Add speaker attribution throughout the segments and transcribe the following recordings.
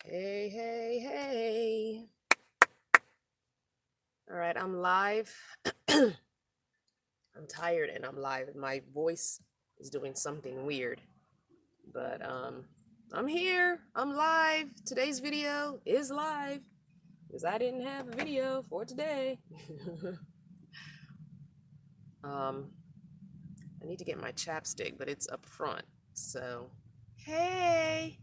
Speaker 1: Hey, hey, hey. All right, I'm live. I'm tired and I'm live. My voice is doing something weird. But I'm here. I'm live. Today's video is live because I didn't have a video for today. I need to get my chapstick, but it's up front. So, hey.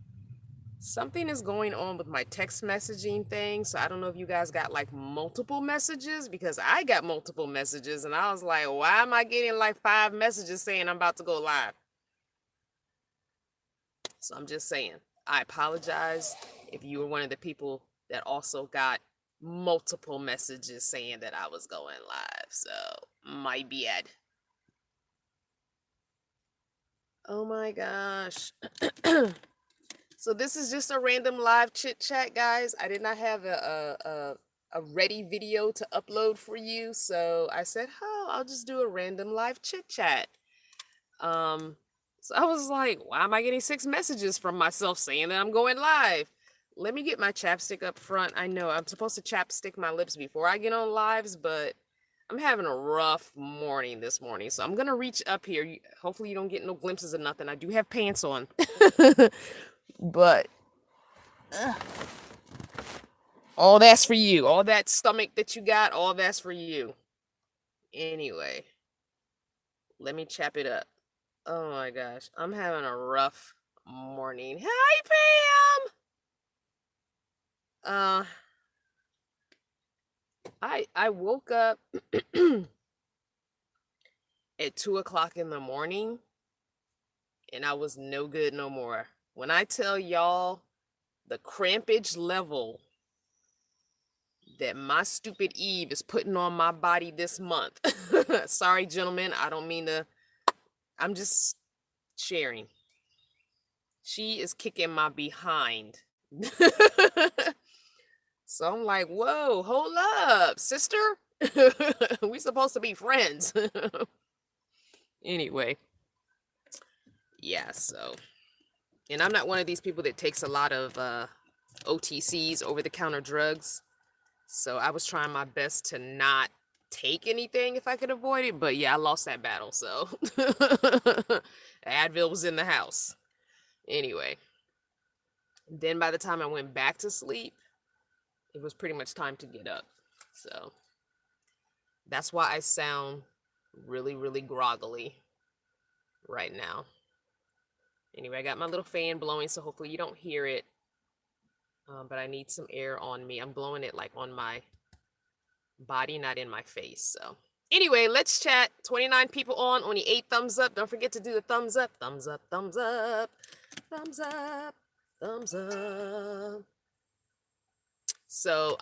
Speaker 1: Something is going on with my text messaging thing, so I don't know if you guys got like multiple messages because I got multiple messages and I was like, why am I getting like 5 messages saying I'm about to go live? So I'm just saying, I apologize if you were one of the people that also got multiple messages saying that I was going live. So, my bad. Oh my gosh. So this is just a random live chit chat, guys. I did not have a ready video to upload for you, so I said, "Oh, I'll just do a random live chit chat." So I was like, "Why am I getting 6 messages from myself saying that I'm going live?" Let me get my chapstick up front. I know I'm supposed to chapstick my lips before I get on lives, but I'm having a rough morning this morning, so I'm gonna reach up here. Hopefully, you don't get no glimpses of nothing. I do have pants on. But all that's for you. All that stomach that you got, all that's for you. Anyway, let me chap it up. Oh my gosh, I'm having a rough morning. Hi, Pam. I woke up at 2 o'clock in the morning, and I was no good no more. When I tell y'all the crampage level that my stupid Eve is putting on my body this month. Sorry, gentlemen. I don't mean to. I'm just sharing. She is kicking my behind. So I'm like, whoa, hold up, sister. We supposed to be friends. Anyway. Yeah, so. And I'm not one of these people that takes a lot of OTCs, over-the-counter drugs. So I was trying my best to not take anything if I could avoid it. But yeah, I lost that battle. So Advil was in the house. Anyway. Then by the time I went back to sleep, it was pretty much time to get up. So that's why I sound really, really groggily right now. Anyway, I got my little fan blowing, so hopefully you don't hear it. But I need some air on me. I'm blowing it like on my body, not in my face. So anyway, let's chat. 29 people on, only 8 thumbs up. Don't forget to do the thumbs up, thumbs up, thumbs up, thumbs up, thumbs up. So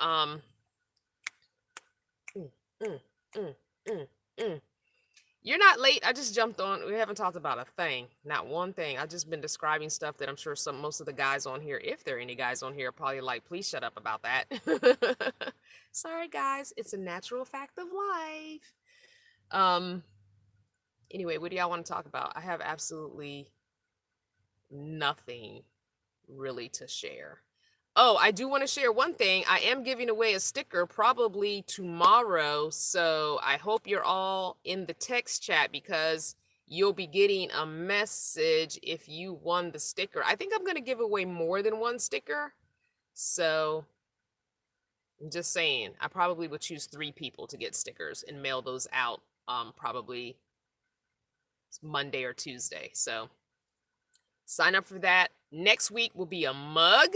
Speaker 1: you're not late. I just jumped on. We haven't talked about a thing, not one thing. I've just been describing stuff that I'm sure most of the guys on here, if there are any guys on here, are probably like, please shut up about that. Sorry, guys. It's a natural fact of life. Anyway, what do y'all want to talk about? I have absolutely nothing really to share. Oh, I do want to share one thing. I am giving away a sticker probably tomorrow. So I hope you're all in the text chat because you'll be getting a message if you won the sticker. I think I'm going to give away more than one sticker. So I'm just saying, I probably would choose 3 people to get stickers and mail those out probably Monday or Tuesday. So sign up for that. Next week will be a mug.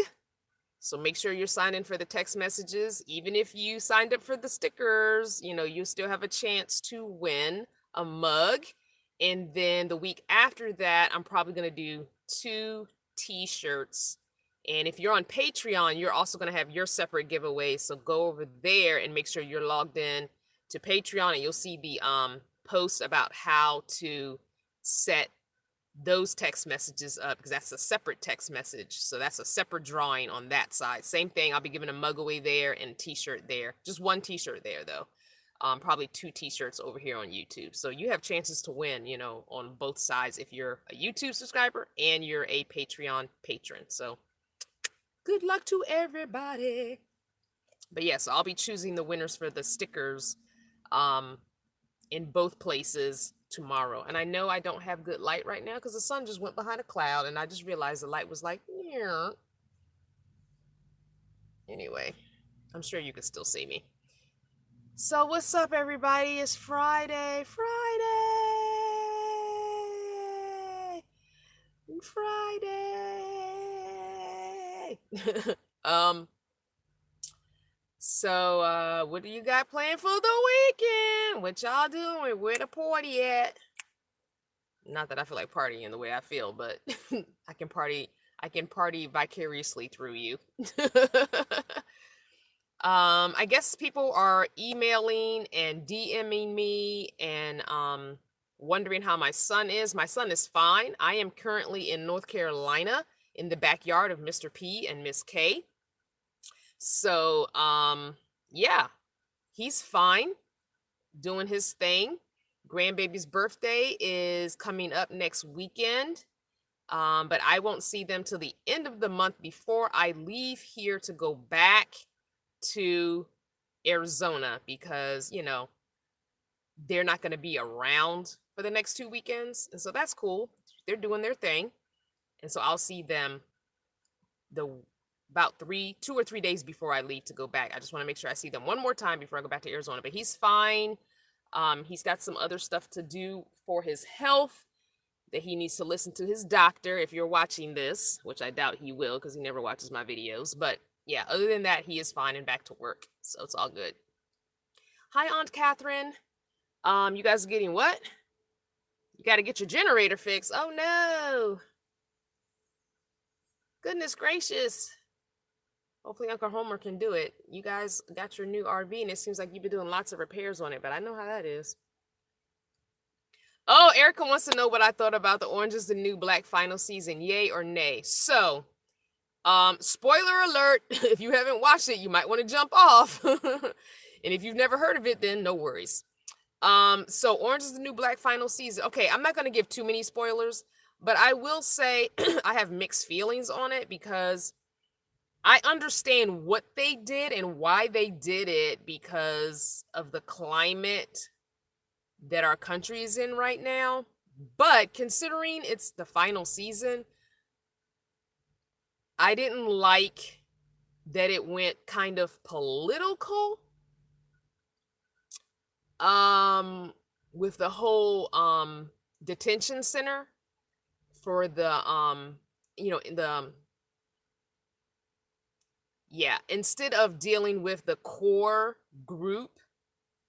Speaker 1: So make sure you're signing for the text messages. Even if you signed up for the stickers, you still have a chance to win a mug. And then the week after that, I'm probably going to do 2 t-shirts. And if you're on Patreon, you're also going to have your separate giveaways. So go over there and make sure you're logged in to Patreon, and you'll see the post about how to set those text messages up, because that's a separate text message. So that's a separate drawing on that side. Same thing. I'll be giving a mug away there and a t-shirt there. Just 1 t-shirt there though. Probably 2 t-shirts over here on YouTube. So you have chances to win, on both sides if you're a YouTube subscriber and you're a Patreon patron. So Good luck to everybody. But yes, yeah, so I'll be choosing the winners for the stickers um in both places tomorrow. And I know I don't have good light right now because the sun just went behind a cloud and I just realized the light was like, yeah. Anyway, I'm sure you can still see me. So what's up, everybody? It's Friday. Friday. So what do you got planned for the weekend? What y'all doing? Where the party at? Not that I feel like partying the way I feel, but I can party vicariously through you. I guess people are emailing and DMing me and wondering how my son is. My son is fine. I am currently in North Carolina in the backyard of Mr. P and Miss K. So yeah, he's fine, doing his thing. Grandbaby's birthday is coming up next weekend. But I won't see them till the end of the month before I leave here to go back to Arizona because, they're not going to be around for the next 2 weekends. And so that's cool. They're doing their thing. And so I'll see them about 2 or 3 days before I leave to go back. I just want to make sure I see them one more time before I go back to Arizona. But he's fine. He's got some other stuff to do for his health that he needs to listen to his doctor if you're watching this, which I doubt he will because he never watches my videos. But yeah, other than that, he is fine and back to work. So it's all good. Hi, Aunt Catherine. You guys are getting what? You got to get your generator fixed. Oh, no. Goodness gracious. Hopefully Uncle Homer can do it. You guys got your new RV, and it seems like you've been doing lots of repairs on it, but I know how that is. Oh, Erica wants to know what I thought about the Orange is the New Black final season. Yay or nay? So, spoiler alert, if you haven't watched it, you might want to jump off. And if you've never heard of it, then no worries. So Orange is the New Black final season. Okay, I'm not going to give too many spoilers, but I will say I have mixed feelings on it because I understand what they did and why they did it because of the climate that our country is in right now. But considering it's the final season, I didn't like that it went kind of political. With the whole detention center for the instead of dealing with the core group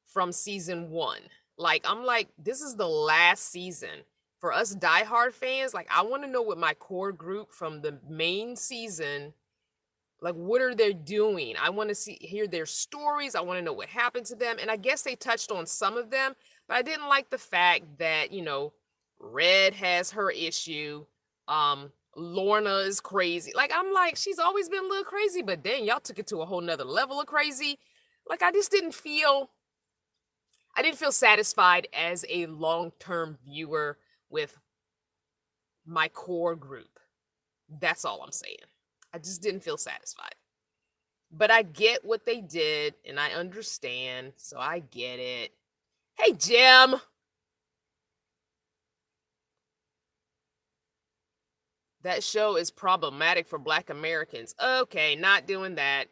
Speaker 1: from season 1. Like, I'm like, this is the last season. For us diehard fans, like, I want to know what my core group from the main season, like, what are they doing? I want to hear their stories. I want to know what happened to them. And I guess they touched on some of them, but I didn't like the fact that, Red has her issue. Lorna is crazy. Like, I'm like, she's always been a little crazy, but dang, y'all took it to a whole nother level of crazy. Like, I didn't feel satisfied as a long-term viewer with my core group. That's all I'm saying. I just didn't feel satisfied. But I get what they did, and I understand, so I get it. Hey, Jim! That show is problematic for Black Americans. Okay, not doing that.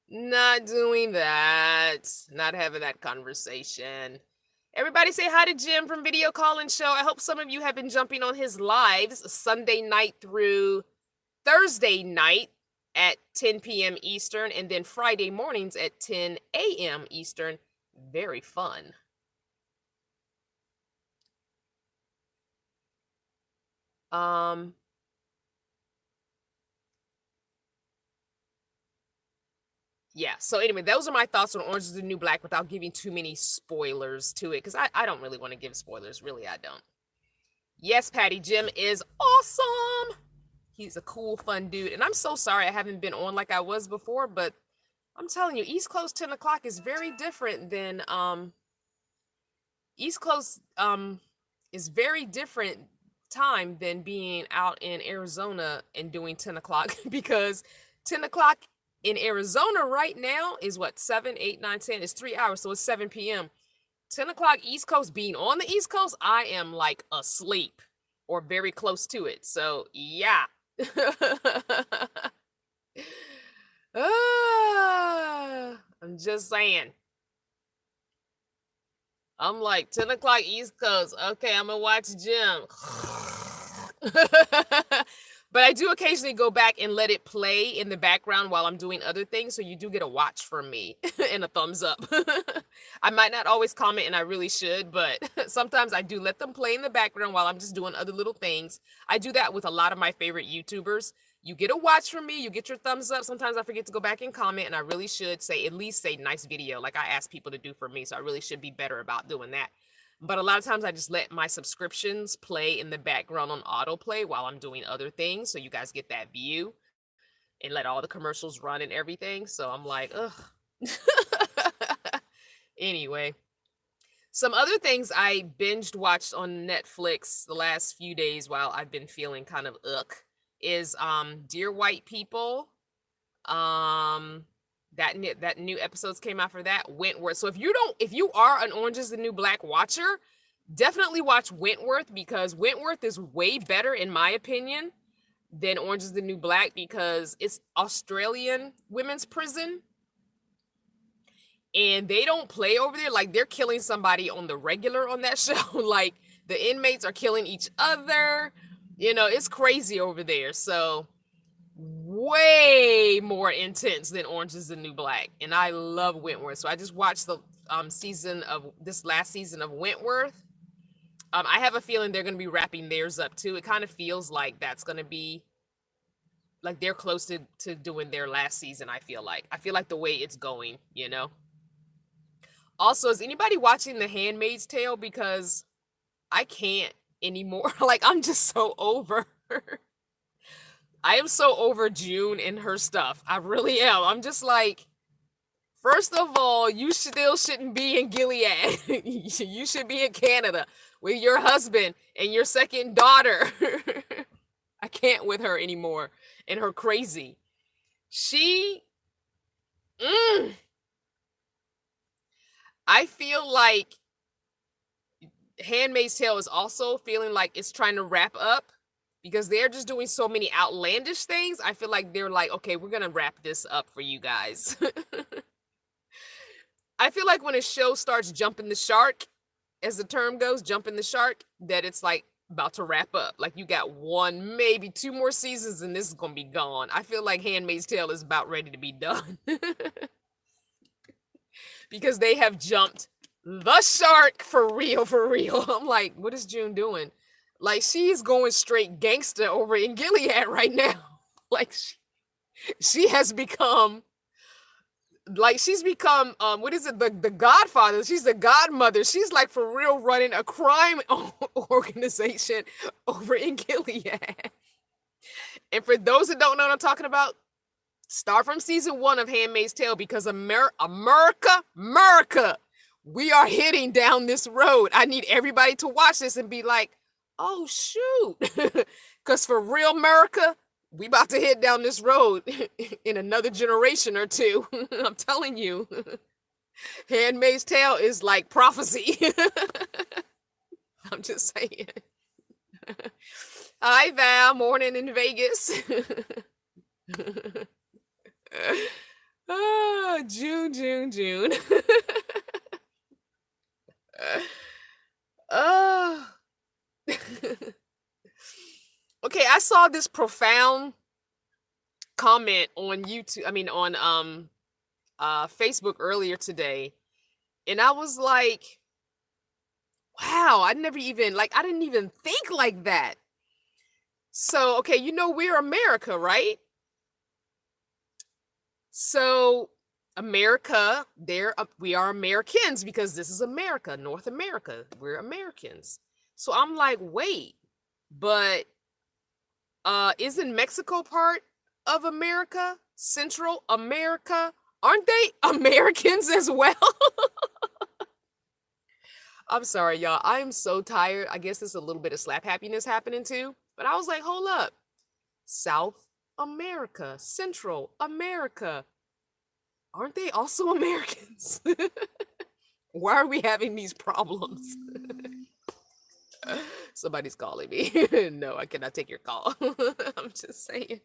Speaker 1: Not doing that. Not having that conversation. Everybody say hi to Jim from Video Call and Show. I hope some of you have been jumping on his lives Sunday night through Thursday night at 10 p.m. Eastern, and then Friday mornings at 10 a.m. Eastern. Very fun. Yeah, so anyway, those are my thoughts on Orange is the New Black without giving too many spoilers to it, because I don't really want to give spoilers. Really, I don't. Yes, Patty, Jim is awesome. He's a cool, fun dude. And I'm so sorry I haven't been on like I was before, but I'm telling you, East Coast 10 o'clock is very different than East Coast is very different time than being out in Arizona and doing 10 o'clock because 10 o'clock in Arizona right now is what, 7, 8, 9, 10? It's 3 hours, so it's 7 p.m. 10 o'clock East Coast, being on the East Coast, I am like asleep or very close to it. So, yeah. I'm just saying. I'm like 10 o'clock East Coast. Okay, I'm gonna watch Jim. But I do occasionally go back and let it play in the background while I'm doing other things. So you do get a watch from me and a thumbs up. I might not always comment, and I really should, but sometimes I do let them play in the background while I'm just doing other little things. I do that with a lot of my favorite YouTubers. You get a watch from me, you get your thumbs up. Sometimes I forget to go back and comment, and I really should say, at least say nice video like I ask people to do for me. So I really should be better about doing that. But a lot of times I just let my subscriptions play in the background on autoplay while I'm doing other things. So you guys get that view and let all the commercials run and everything. So I'm like, ugh. Anyway, some other things I binged watched on Netflix the last few days while I've been feeling kind of is Dear White People. That new episodes came out for that. Wentworth. So if you are an Orange is the New Black watcher, definitely watch Wentworth, because Wentworth is way better in my opinion than Orange is the New Black, because it's Australian women's prison and they don't play over there. Like, they're killing somebody on the regular on that show. Like, the inmates are killing each other. You know, it's crazy over there. So way more intense than Orange is the New Black, and I love Wentworth. So I just watched the last season of Wentworth. I have a feeling they're going to be wrapping theirs up too. It kind of feels like that's going to be like they're close to doing their last season. I feel like the way it's going, you know. Also, is anybody watching The Handmaid's Tale? Because I can't anymore. Like, I'm just so over. I am so over June and her stuff. I really am. I'm just like, first of all, you still shouldn't be in Gilead. You should be in Canada with your husband and your second daughter. I can't with her anymore and her crazy. I feel like Handmaid's Tale is also feeling like it's trying to wrap up, because they're just doing so many outlandish things. I feel like they're like, okay, we're going to wrap this up for you guys. I feel like when a show starts jumping the shark, as the term goes, jumping the shark, that it's like about to wrap up. Like, you got 1, maybe 2 more seasons and this is going to be gone. I feel like Handmaid's Tale is about ready to be done. Because they have jumped the shark for real, for real. I'm like, what is June doing? Like, she's going straight gangster over in Gilead right now. Like, she has become, like, she's become, what is it, the Godfather. She's the godmother. She's like for real running a crime organization over in Gilead. And for those that don't know what I'm talking about, start from season 1 of Handmaid's Tale, because America, we are heading down this road. I need everybody to watch this and be like, oh, shoot. Because for real, America, we about to head down this road in another generation or 2. I'm telling you. Handmaid's Tale is like prophecy. I'm just saying. Hi, Val. Morning in Vegas. Oh, June. Oh. Okay, I saw this profound comment on YouTube, on Facebook earlier today, and I was like, wow, I didn't even think like that. So, okay, we're America, right? So America, we are Americans, because this is America, North America. We're Americans. So I'm like, wait, but isn't Mexico part of America? Central America? Aren't they Americans as well? I'm sorry, y'all. I am so tired. I guess there's a little bit of slap happiness happening too. But I was like, hold up. South America, Central America. Aren't they also Americans? Why are we having these problems? Somebody's calling me. No, I cannot take your call. I'm just saying.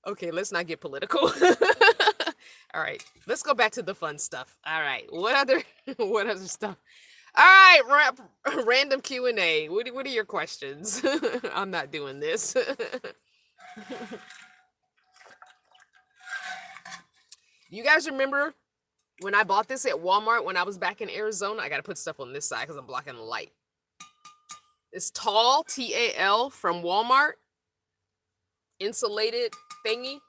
Speaker 1: Okay, let's not get political. All right, let's go back to the fun stuff. All right, what other stuff? All right, random Q&A. What are your questions? I'm not doing this. You guys remember when I bought this at Walmart when I was back in Arizona? I got to put stuff on this side because I'm blocking the light. This tall TAL from Walmart insulated thingy.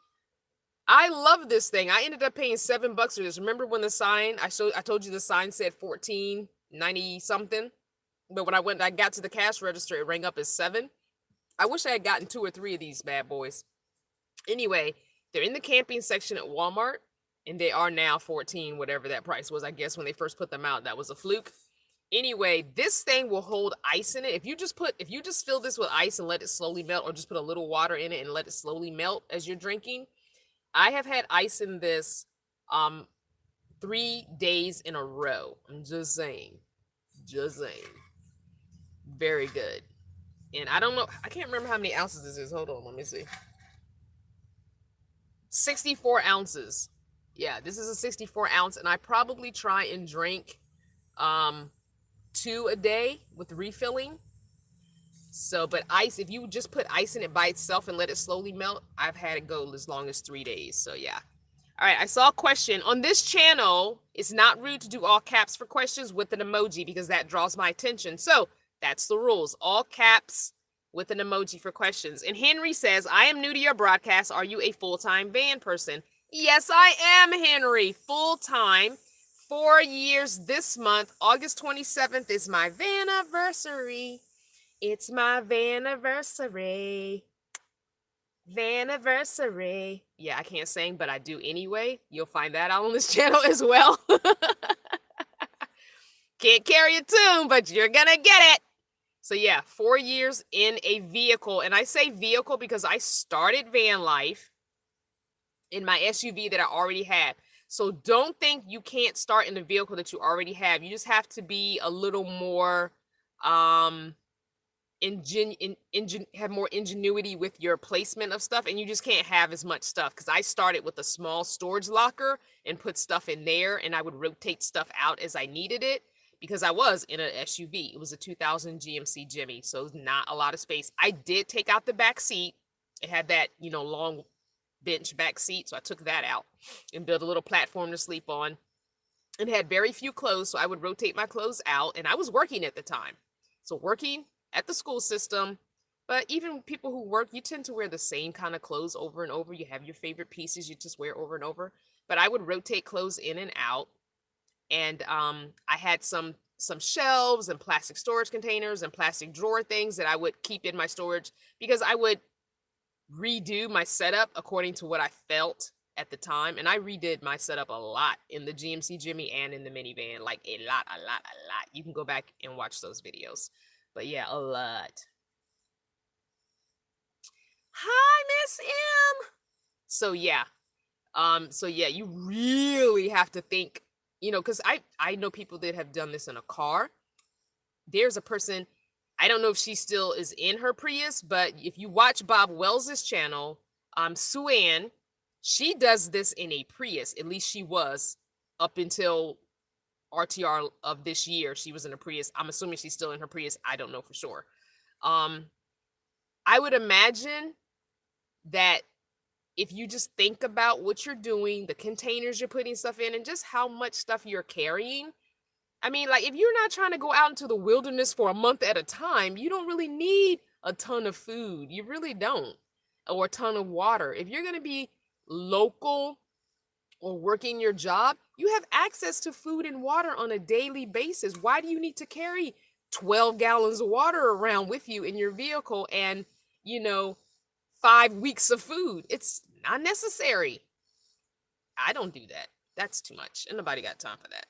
Speaker 1: I love this thing. I ended up paying $7 for this. Remember when the sign I told you the sign said $14.90 something, but when I got to the cash register, it rang up as $7. I wish I had gotten 2 or 3 of these bad boys. Anyway, they're in the camping section at Walmart, and they are now $14, whatever that price was. I guess when they first put them out, that was a fluke. Anyway, this thing will hold ice in it. If you just fill this with ice and let it slowly melt, or just put a little water in it and let it slowly melt as you're drinking. I have had ice in this 3 days in a row. I'm just saying. Very good. And I don't know, I can't remember how many ounces this is. Hold on, let me see. 64 ounces. Yeah, this is a 64 ounce, and I probably try and drink 2 a day with refilling. So, but ice, if you just put ice in it by itself and let it slowly melt, I've had it go as long as 3 days. So yeah. All right, I saw a question. On this channel, it's not rude to do all caps for questions with an emoji because that draws my attention. So that's the rules. All caps with an emoji for questions. And Henry says, I am new to your broadcast. Are you a full-time van person? Yes, I am, Henry. Full-time. 4 years this month. August 27th is my van-iversary. It's my van-iversary. Van-iversary. Yeah, I can't sing, but I do anyway. You'll find that out on this channel as well. Can't carry a tune, but you're gonna get it. So yeah, 4 years in a vehicle. And I say vehicle because I started van life in my SUV that I already had. So don't think you can't start in a vehicle that you already have. You just have to be a little more have more ingenuity with your placement of stuff, and you just can't have as much stuff. Because I started with a small storage locker and put stuff in there, and I would rotate stuff out as I needed it because I was in an SUV. It was a 2000 GMC Jimmy, so not a lot of space. I did take out the back seat. It had that, long bench back seat, so I took that out and built a little platform to sleep on. And had very few clothes, so I would rotate my clothes out, and I was working at the time. So working at the school system, but even people who work, you tend to wear the same kind of clothes over and over. You have your favorite pieces you just wear over and over. But I would rotate clothes in and out, and I had some shelves and plastic storage containers and plastic drawer things that I would keep in my storage because I would redo my setup according to what I felt at the time. And I redid my setup a lot in the GMC Jimmy and in the minivan, like a lot. You can go back and watch those videos. But yeah, a lot. Hi, Miss M. So yeah, you really have to think, because I know people that have done this in a car. There's a person, I don't know if she still is in her Prius, but if you watch Bob Wells's channel, Sue-Ann, she does this in a Prius. At least she was up until RTR of this year. She was in a Prius. I'm assuming she's still in her Prius. I don't know for sure. I would imagine that if you just think about what you're doing, the containers you're putting stuff in, and just how much stuff you're carrying. I mean, like, if you're not trying to go out into the wilderness for a month at a time, you don't really need a ton of food. You really don't. Or a ton of water. If you're going to be local or working your job, you have access to food and water on a daily basis. Why do you need to carry 12 gallons of water around with you in your vehicle and, 5 weeks of food? It's not necessary. I don't do that. That's too much. And nobody got time for that.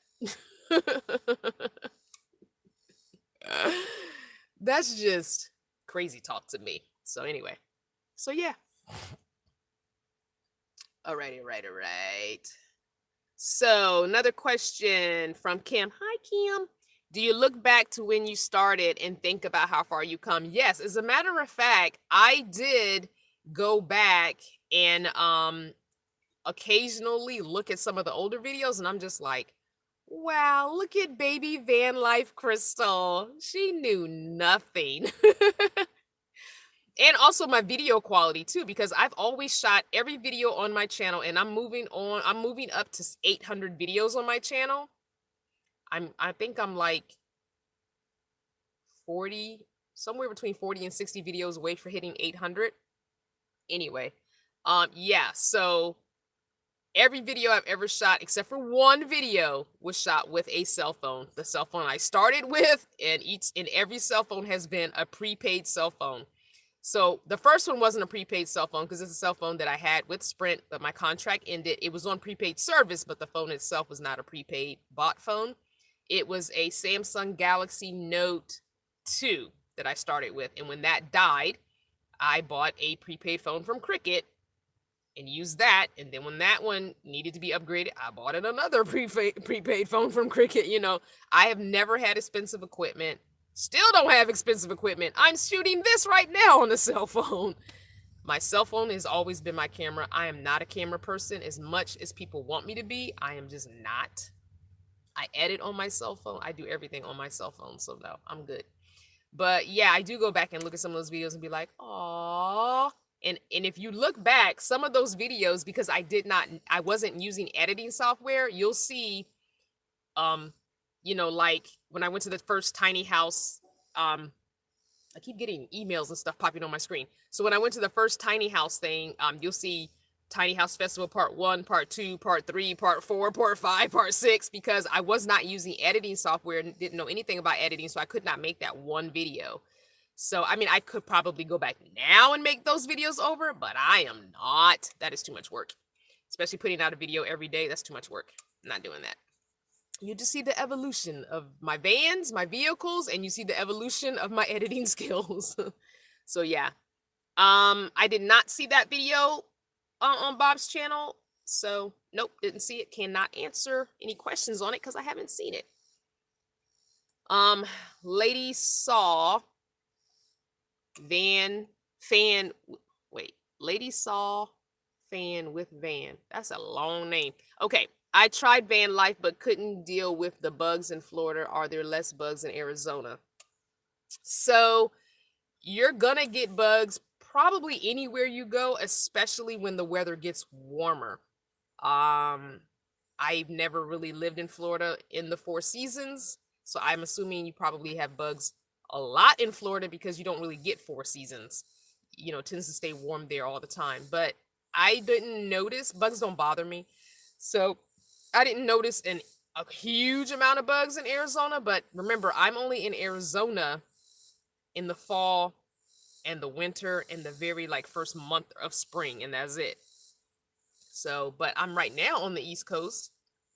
Speaker 1: That's just crazy talk to me. So anyway, so yeah. All right, all right, all right. So another question from Kim. Hi, Kim. Do you look back to when you started and think about how far you come? Yes, as a matter of fact, I did go back and occasionally look at some of the older videos, and I'm just like, wow, look at baby van life Crystal. She knew nothing. And also my video quality too, because I've always shot every video on my channel, and I'm moving up to 800 videos on my channel. I think I'm like 40, somewhere between 40 and 60 videos away for hitting 800. Anyway, yeah, so every video I've ever shot, except for one video, was shot with a cell phone. The cell phone I started with, and every cell phone has been a prepaid cell phone. So the first one wasn't a prepaid cell phone because it's a cell phone that I had with Sprint, but my contract ended. It was on prepaid service, but the phone itself was not a prepaid bought phone. It was a Samsung Galaxy Note 2 that I started with. And when that died, I bought a prepaid phone from Cricket and used that. And then when that one needed to be upgraded, I bought another prepaid phone from Cricket. You know, I have never had expensive equipment. Still don't have expensive equipment. I'm shooting this right now on a cell phone. My cell phone has always been my camera. I am not a camera person as much as people want me to be. I am just not. I edit on my cell phone. I do everything on my cell phone. So no, I'm good. But yeah, I do go back and look at some of those videos and be like, "Aw." And if you look back, some of those videos, because I wasn't using editing software, you'll see you know, like when I went to the first tiny house, I keep getting emails and stuff popping on my screen. So when I went to the first tiny house thing, you'll see Tiny House Festival Part 1, Part 2, Part 3, Part 4, Part 5, Part 6, because I was not using editing software and didn't know anything about editing, so I could not make that one video. So, I mean, I could probably go back now and make those videos over, but I am not. That is too much work. Especially putting out a video every day, that's too much work. I'm not doing that. You just see the evolution of my vans, my vehicles, and you see the evolution of my editing skills. So yeah. I did not see that video on Bob's channel. So nope, didn't see it. Cannot answer any questions on it because I haven't seen it. Lady Saw Van fan wait, Lady Saw fan with van. That's a long name. Okay. I tried van life but couldn't deal with the bugs in Florida. Are there less bugs in Arizona? So you're gonna get bugs probably anywhere you go, especially when the weather gets warmer. I've never really lived in Florida in the 4 seasons, so I'm assuming you probably have bugs a lot in Florida because you don't really get 4 seasons. You know, it tends to stay warm there all the time. But I didn't notice, bugs don't bother me. So I didn't notice a huge amount of bugs in Arizona, but remember, I'm only in Arizona in the fall and the winter and the very like first month of spring, and that's it. So, but I'm right now on the East Coast,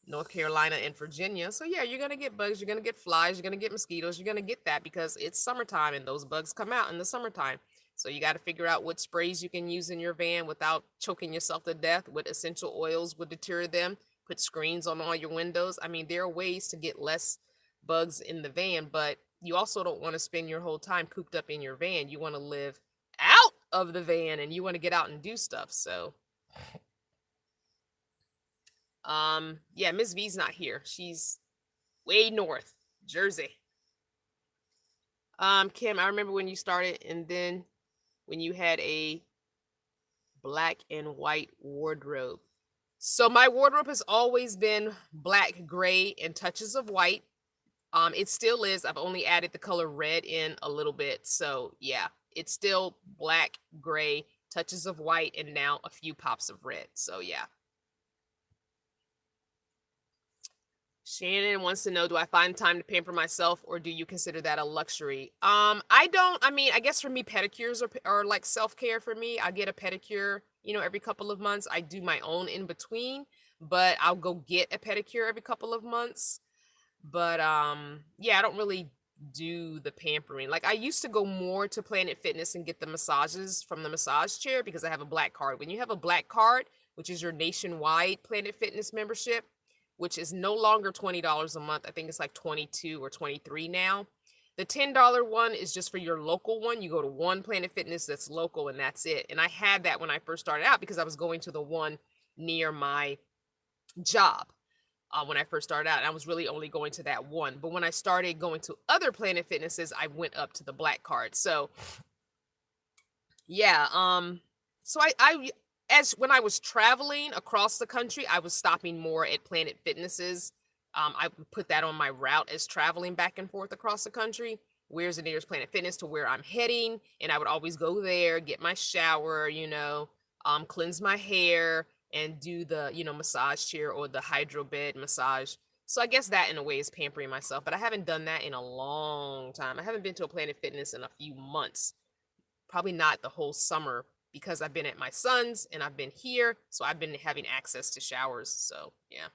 Speaker 1: North Carolina and Virginia. So yeah, you're gonna get bugs, you're gonna get flies, you're gonna get mosquitoes, you're gonna get that because it's summertime and those bugs come out in the summertime. So you got to figure out what sprays you can use in your van without choking yourself to death, what essential oils would deter them. Put screens on all your windows. I mean, there are ways to get less bugs in the van, but you also don't want to spend your whole time cooped up in your van. You want to live out of the van and you want to get out and do stuff. So, yeah, Miss V's not here. She's way north, Jersey. Kim, I remember when you started and then when you had a black and white wardrobe. So my wardrobe has always been black, gray, and touches of white. It still is. I've only added the color red in a little bit. So yeah, it's still black, gray, touches of white, and now a few pops of red. So yeah. Shannon wants to know, do I find time to pamper myself or do you consider that a luxury? I don't. I mean, I guess for me, pedicures are like self-care for me. I get a pedicure, you know, every couple of months. I do my own in between, but I'll go get a pedicure every couple of months. But yeah, I don't really do the pampering. Like I used to go more to Planet Fitness and get the massages from the massage chair because I have a black card. When you have a black card, which is your nationwide Planet Fitness membership, which is no longer $20 a month. I think it's like 22 or 23 now. The $10 one is just for your local one. You go to one Planet Fitness that's local and that's it. And I had that when I first started out because I was going to the one near my job when I first started out. And I was really only going to that one. But when I started going to other Planet Fitnesses, I went up to the black card. So yeah, so I as when I was traveling across the country, I was stopping more at Planet Fitnesses. I would put that on my route as traveling back and forth across the country. Where's the nearest Planet Fitness to where I'm heading? And I would always go there, get my shower, cleanse my hair, and do the, massage chair or the hydro bed massage. So I guess that in a way is pampering myself, but I haven't done that in a long time. I haven't been to a Planet Fitness in a few months, probably not the whole summer because I've been at my son's and I've been here. So I've been having access to showers. So yeah.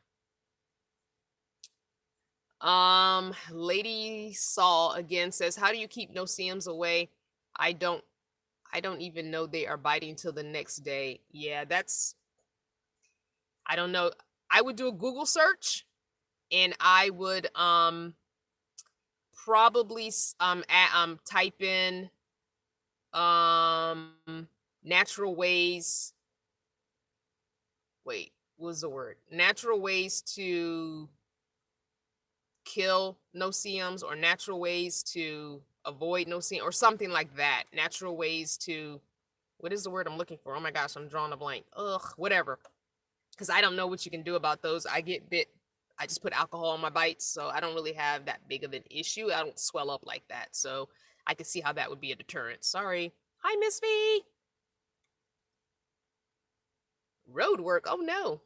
Speaker 1: Lady Saul again says, how do you keep no-see-ums away? I don't even know they are biting till the next day. Yeah, I don't know. I would do a Google search and I would probably type in natural ways. Wait, what was the word? Natural ways to kill no-see-ums or natural ways to avoid no-see-um or something like that. Natural ways to, what is the word I'm looking for? Oh my gosh, I'm drawing a blank. Ugh, whatever. Because I don't know what you can do about those. I get bit. I just put alcohol on my bites, so I don't really have that big of an issue. I don't swell up like that, so I can see how that would be a deterrent. Sorry. Hi, Miss V. Road work. Oh no.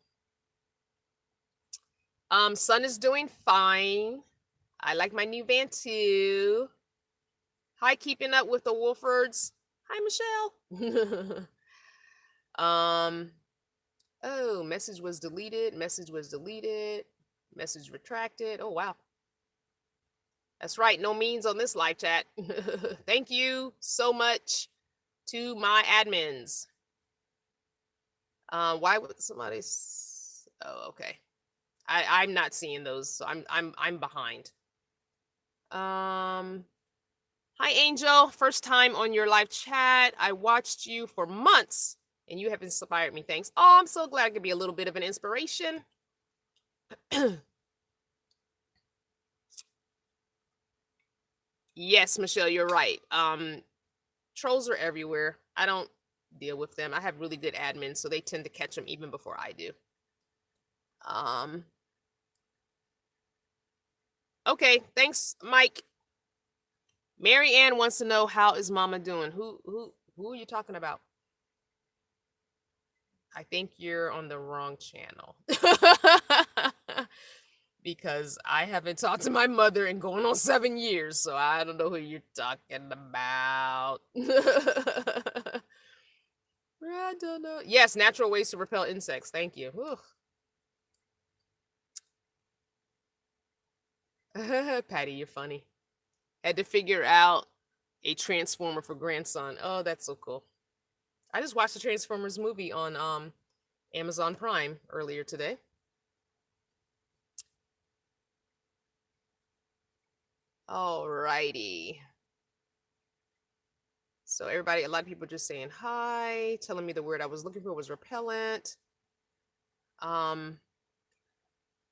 Speaker 1: Son is doing fine. I like my new van too. Hi, keeping up with the Wolfords. Hi, Michelle. Oh, message was deleted. Message was deleted. Message retracted. Oh, wow. That's right. No means on this live chat. Thank you so much to my admins. Why would somebody? Oh, okay. I'm not seeing those, so I'm behind. Hi, Angel. First time on your live chat. I watched you for months, and you have inspired me. Thanks. Oh, I'm so glad I could be a little bit of an inspiration. Yes, Michelle, you're right. Trolls are everywhere. I don't deal with them. I have really good admins, so they tend to catch them even before I do. Okay, thanks, Mike. Mary Ann wants to know, how is Mama doing? Who are you talking about? I think you're on the wrong channel. Because I haven't talked to my mother in going on 7 years, so I don't know who you're talking about. I don't know. Yes, natural ways to repel insects. Thank you. Patty, you're funny. Had to figure out a Transformer for grandson. Oh, that's so cool. I just watched the Transformers movie on Amazon Prime earlier today. Alrighty. So everybody, a lot of people just saying hi, telling me the word I was looking for was repellent.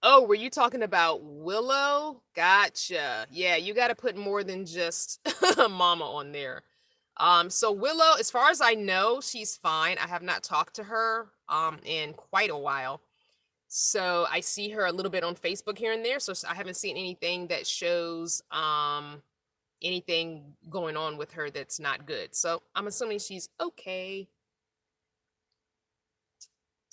Speaker 1: Oh, were you talking about Willow? Gotcha. Yeah, you got to put more than just Mama on there. So Willow, as far as I know, she's fine. I have not talked to her in quite a while. So I see her a little bit on Facebook here and there. So I haven't seen anything that shows anything going on with her that's not good. So I'm assuming she's okay.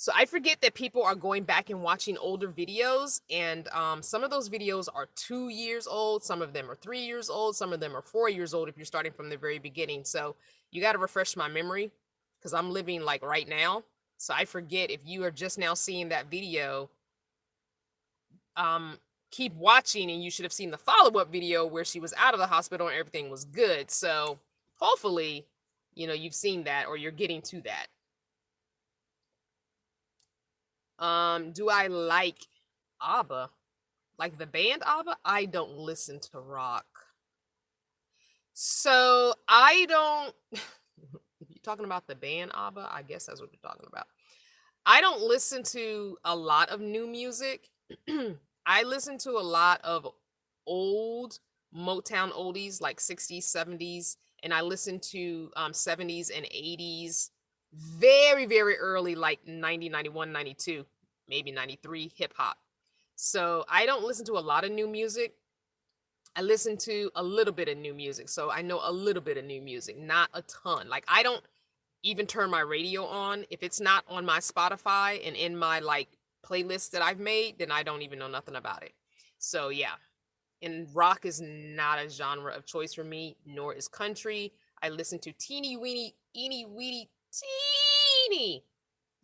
Speaker 1: So I forget that people are going back and watching older videos, and some of those videos are 2 years old, some of them are 3 years old, some of them are 4 years old if you're starting from the very beginning. So you got to refresh my memory because I'm living like right now. So I forget if you are just now seeing that video. keep watching, and you should have seen the follow-up video where she was out of the hospital and everything was good. So hopefully, you've seen that or you're getting to that. Do I like ABBA? Like the band ABBA? I don't listen to rock. So I don't if you're talking about the band ABBA, I guess that's what you're talking about. I don't listen to a lot of new music. I listen to a lot of old Motown oldies like 60s, 70s, and I listen to 70s and 80s, very, very early, like 90, 91, 92, maybe 93 hip hop. So I don't listen to a lot of new music. I listen to a little bit of new music. So I know a little bit of new music, not a ton. Like I don't even turn my radio on. If it's not on my Spotify and in my like playlist that I've made, then I don't even know nothing about it. So yeah. And rock is not a genre of choice for me, nor is country. I listen to teeny weeny, eeny weeny, teeny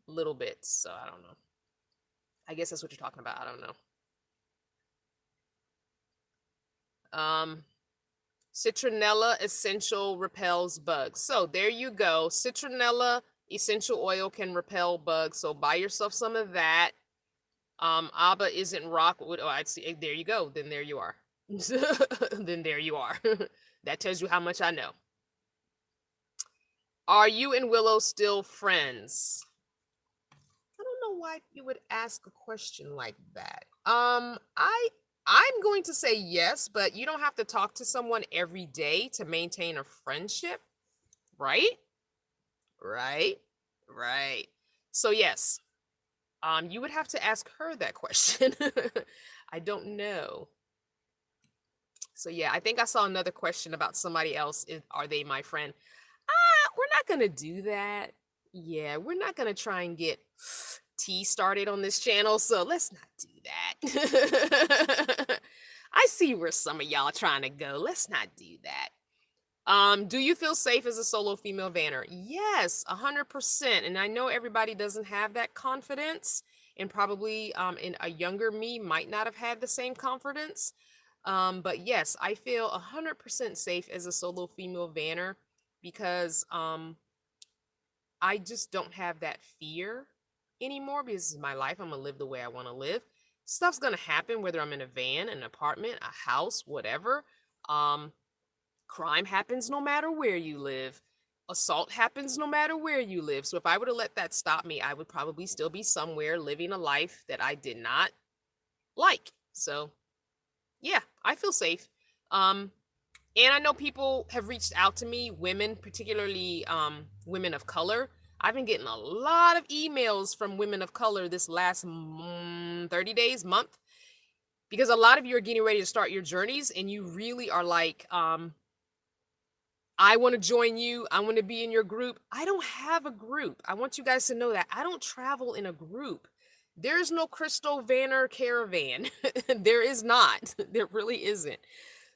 Speaker 1: little bits. So I don't know. I guess that's what you're talking about. I don't know. Citronella essential repels bugs. So there you go. Citronella essential oil can repel bugs. So buy yourself some of that. ABBA isn't rock. Oh, I'd see. There you go. Then there you are. Then there you are. That tells you how much I know. Are you and Willow still friends? I don't know why you would ask a question like that. I'm going to say yes, but you don't have to talk to someone every day to maintain a friendship, right? Right. So yes. You would have to ask her that question. I don't know. So yeah, I think I saw another question about somebody else. Are they my friend? We're not gonna do that. Yeah, we're not gonna try and get tea started on this channel, so let's not do that. I see where some of y'all are trying to go. Let's not do that. Do you feel safe as a solo female vanner? Yes, 100%. And I know everybody doesn't have that confidence, and probably in a younger me might not have had the same confidence. But yes, I feel 100% safe as a solo female vanner because I just don't have that fear anymore because this is my life. I'm gonna live the way I want to live. Stuff's gonna happen whether I'm in a van, an apartment, a house, whatever. Crime happens no matter where you live. Assault happens no matter where you live. So if I were to let that stop me, I would probably still be somewhere living a life that I did not like. So yeah, I feel safe. And I know people have reached out to me, women, particularly women of color. I've been getting a lot of emails from women of color this last 30 days, month, because a lot of you are getting ready to start your journeys and you really are like, I want to join you. I want to be in your group. I don't have a group. I want you guys to know that I don't travel in a group. There is no Crystal Vanner caravan. There is not. There really isn't.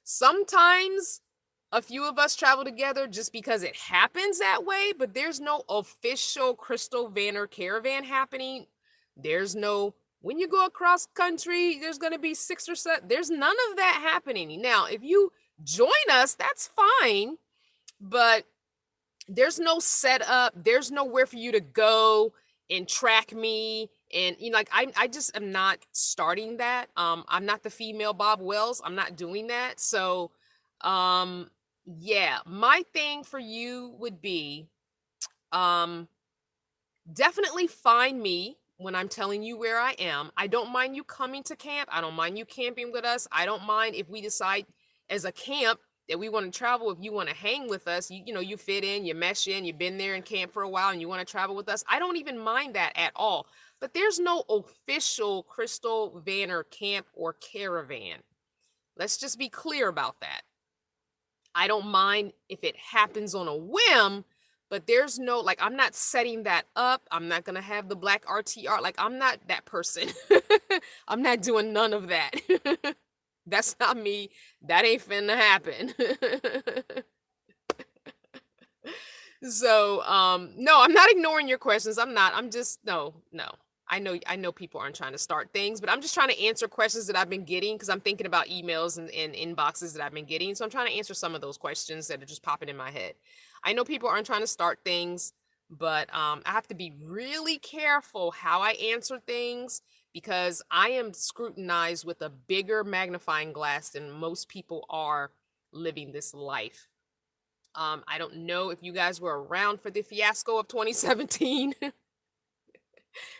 Speaker 1: Sometimes a few of us travel together just because it happens that way, but there's no official Crystal Vanner caravan happening. There's no, when you go across country, there's going to be 6 or 7. There's none of that happening. Now, if you join us, that's fine, but there's no setup. There's nowhere for you to go and track me. And like I just am not starting that. I'm not the female Bob Wells. I'm not doing that. So yeah, my thing for you would be definitely find me when I'm telling you where I am. I don't mind you coming to camp. I don't mind you camping with us. I don't mind if we decide as a camp that we want to travel. If you want to hang with us, you fit in, you mesh in, you've been there in camp for a while and you want to travel with us. I don't even mind that at all. But there's no official Crystal Vanner camp or caravan. Let's just be clear about that. I don't mind if it happens on a whim, but there's no, like, I'm not setting that up. I'm not going to have the black RTR. Like, I'm not that person. I'm not doing none of that. That's not me. That ain't finna happen. So, no, I'm not ignoring your questions. I'm not. I'm just, no. I know people aren't trying to start things, but I'm just trying to answer questions that I've been getting because I'm thinking about emails and inboxes that I've been getting. So I'm trying to answer some of those questions that are just popping in my head. I know people aren't trying to start things, but I have to be really careful how I answer things because I am scrutinized with a bigger magnifying glass than most people are living this life. I don't know if you guys were around for the fiasco of 2017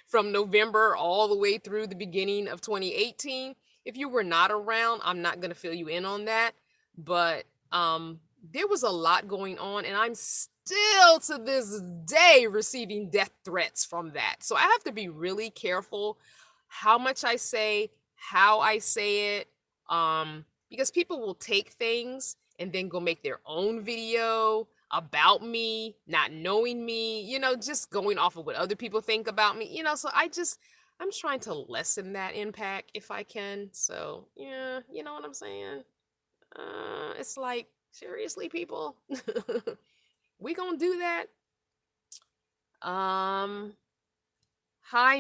Speaker 1: from November all the way through the beginning of 2018. If you were not around, I'm not going to fill you in on that, but there was a lot going on, and I'm still to this day receiving death threats from that. So I have to be really careful how much I say, how I say it, because people will take things and then go make their own video about me, not knowing me, just going off of what other people think about me, so I'm trying to lessen that impact if I can. So, yeah, you know what I'm saying? It's like, seriously, people, we gonna do that? Hi,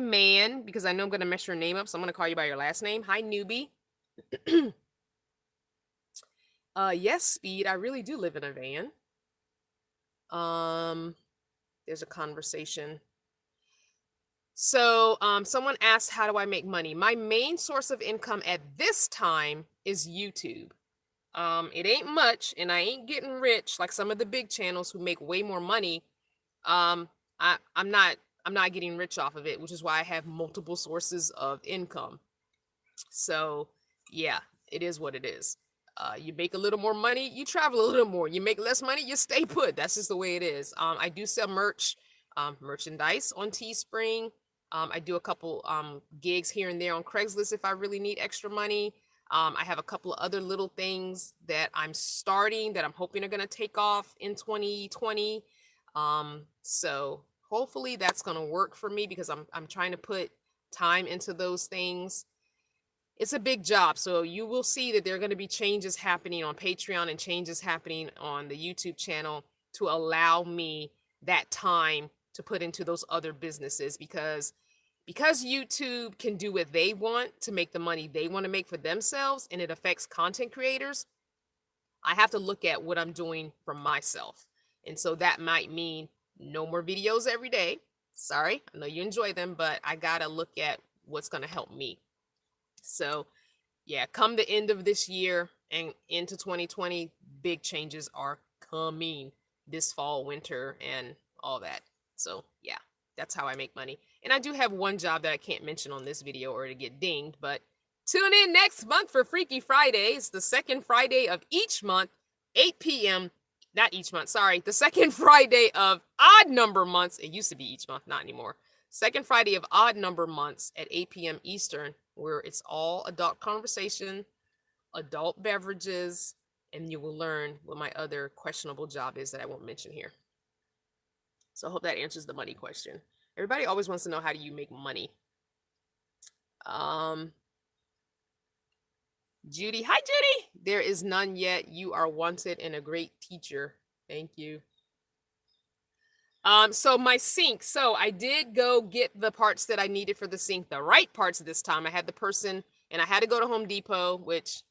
Speaker 1: man, because I know I'm gonna mess your name up, so I'm gonna call you by your last name. Hi, newbie. Yes, Speed, I really do live in a van. There's a conversation. So, someone asked, how do I make money? My main source of income at this time is YouTube. It ain't much, and I ain't getting rich like some of the big channels who make way more money. Um, I'm not getting rich off of it, which is why I have multiple sources of income. So, yeah, it is what it is. You make a little more money, you travel a little more. You make less money, you stay put. That's just the way it is. I do sell merchandise on Teespring. I do a couple gigs here and there on Craigslist if I really need extra money. I have a couple of other little things that I'm starting that I'm hoping are going to take off in 2020. So hopefully that's going to work for me because I'm trying to put time into those things. It's a big job. So you will see that there are going to be changes happening on Patreon and changes happening on the YouTube channel to allow me that time to put into those other businesses because YouTube can do what they want to make the money they want to make for themselves and it affects content creators. I have to look at what I'm doing for myself. And so that might mean no more videos every day. Sorry, I know you enjoy them, but I got to look at what's going to help me. So, yeah, come the end of this year and into 2020, big changes are coming this fall, winter, and all that. So, yeah, that's how I make money. And I do have one job that I can't mention on this video or to get dinged, but tune in next month for Freaky Fridays, the second Friday of each month, 8 p.m. Not each month, sorry. The second Friday of odd number months. It used to be each month, not anymore. Second Friday of odd number months at 8 p.m. Eastern, where it's all adult conversation, adult beverages, and you will learn what my other questionable job is that I won't mention here. So I hope that answers the money question. Everybody always wants to know, how do you make money? Judy, hi Judy. There is none yet. You are wanted and a great teacher. Thank you. So my sink. So I did go get the parts that I needed for the sink, the right parts this time. I had the person, and I had to go to Home Depot, which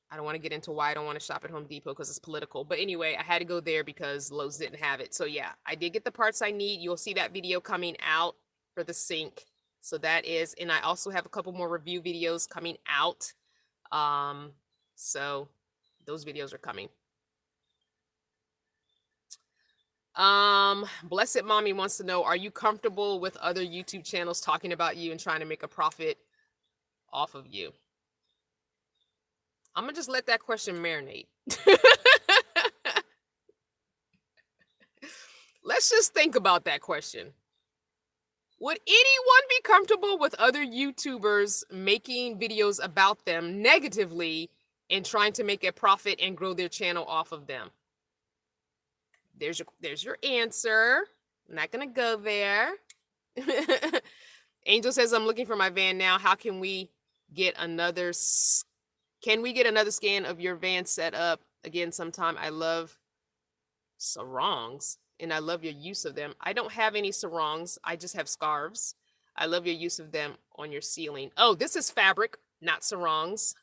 Speaker 1: I don't want to get into why I don't want to shop at Home Depot because it's political. But anyway, I had to go there because Lowe's didn't have it. So yeah, I did get the parts I need. You'll see that video coming out for the sink. So that is, and I also have a couple more review videos coming out. So those videos are coming. Blessed Mommy wants to know, are you comfortable with other YouTube channels talking about you and trying to make a profit off of you? I'm gonna just let that question marinate. Let's just think about that question. Would anyone be comfortable with other YouTubers making videos about them negatively and trying to make a profit and grow their channel off of them? There's your answer. I'm not gonna go there. Angel says, I'm looking for my van now. How can we get another scan of your van set up again sometime? I love sarongs. and I love your use of them. I don't have any sarongs. I just have scarves. I love your use of them on your ceiling. Oh, this is fabric, not sarongs.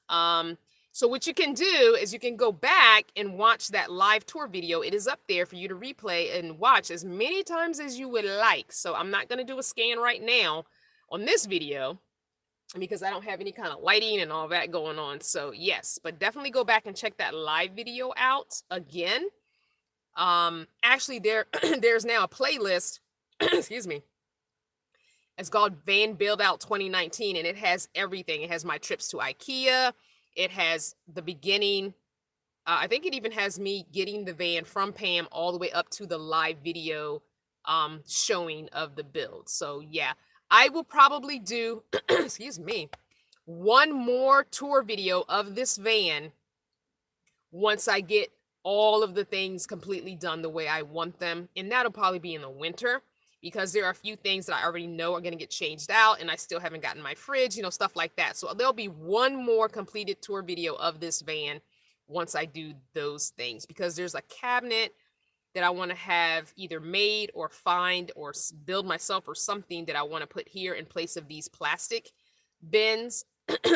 Speaker 1: So what you can do is you can go back and watch that live tour video. It is up there for you to replay and watch as many times as you would like. So I'm not going to do a scan right now on this video because I don't have any kind of lighting and all that going on. So yes, but definitely go back and check that live video out again. Actually there's now a playlist, excuse me. It's called Van Build Out 2019, and it has everything. It has my trips to IKEA. It has the beginning. I think it even has me getting the van from Pam all the way up to the live video showing of the build. So yeah, I will probably do, excuse me, one more tour video of this van once I get all of the things completely done the way I want them. And that'll probably be in the winter because there are a few things that I already know are going to get changed out and I still haven't gotten my fridge, you know, stuff like that. So there'll be one more completed tour video of this van once I do those things, because there's a cabinet that I want to have either made or find or build myself or something that I want to put here in place of these plastic bins.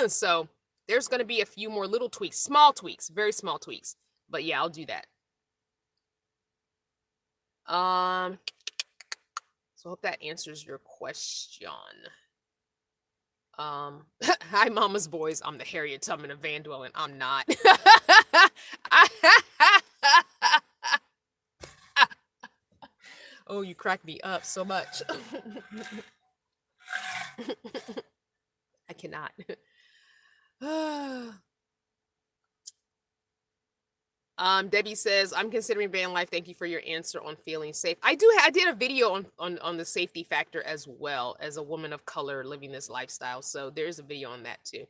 Speaker 1: So there's going to be a few more little tweaks, small tweaks, very small tweaks. But yeah, I'll do that. So I hope that answers your question. Hi, Mama's Boys. I'm the Harriet Tubman of Van Dwelling. I'm not. Oh, you crack me up so much. I cannot. Debbie says, I'm considering van life. Thank you for your answer on feeling safe. I did a video on the safety factor as well, as a woman of color living this lifestyle. So there's a video on that too.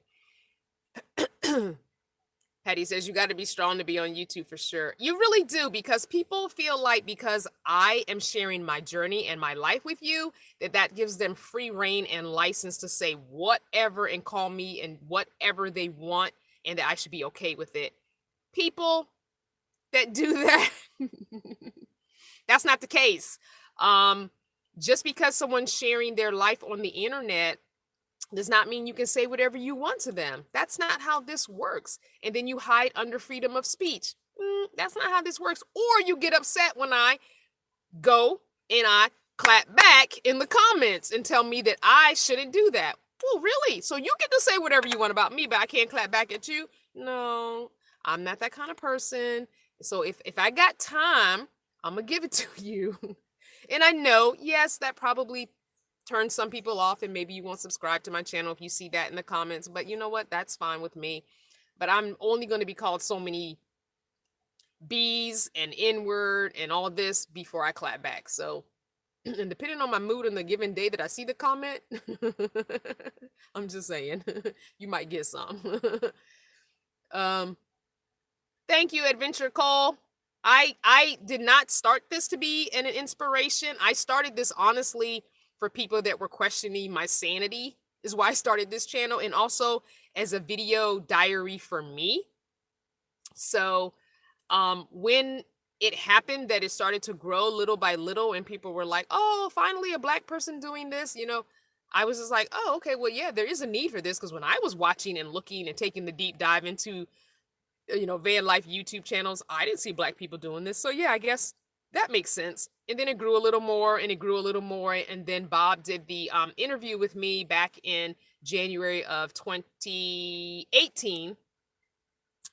Speaker 1: Patty says, you got to be strong to be on YouTube for sure. You really do, because people feel like because I am sharing my journey and my life with you, that gives them free reign and license to say whatever and call me and whatever they want, and that I should be okay with it. People that do that, that's not the case. Just because someone's sharing their life on the internet does not mean you can say whatever you want to them. That's not how this works. And then you hide under freedom of speech. That's not how this works. Or you get upset when I go and I clap back in the comments and tell me that I shouldn't do that. Well, really? So you get to say whatever you want about me, but I can't clap back at you? No, I'm not that kind of person. So if I got time, I'm going to give it to you. And I know, yes, that probably turn some people off, and maybe you won't subscribe to my channel if you see that in the comments, but you know what, that's fine with me. But I'm only going to be called so many B's and N-word and all this before I clap back. So, and depending on my mood and the given day that I see the comment, I'm just saying, you might get some. Thank you, Adventure Cole. I did not start this to be an inspiration. I started this honestly for people that were questioning my sanity, is why I started this channel, and also as a video diary for me. So when it happened that it started to grow little by little and people were like, oh, finally a Black person doing this, you know, I was just like, oh, okay, well, yeah, there is a need for this, because when I was watching and looking and taking the deep dive into, you know, van life YouTube channels, I didn't see Black people doing this. So yeah, I guess that makes sense. And then it grew a little more and it grew a little more. And then Bob did the interview with me back in January of 2018.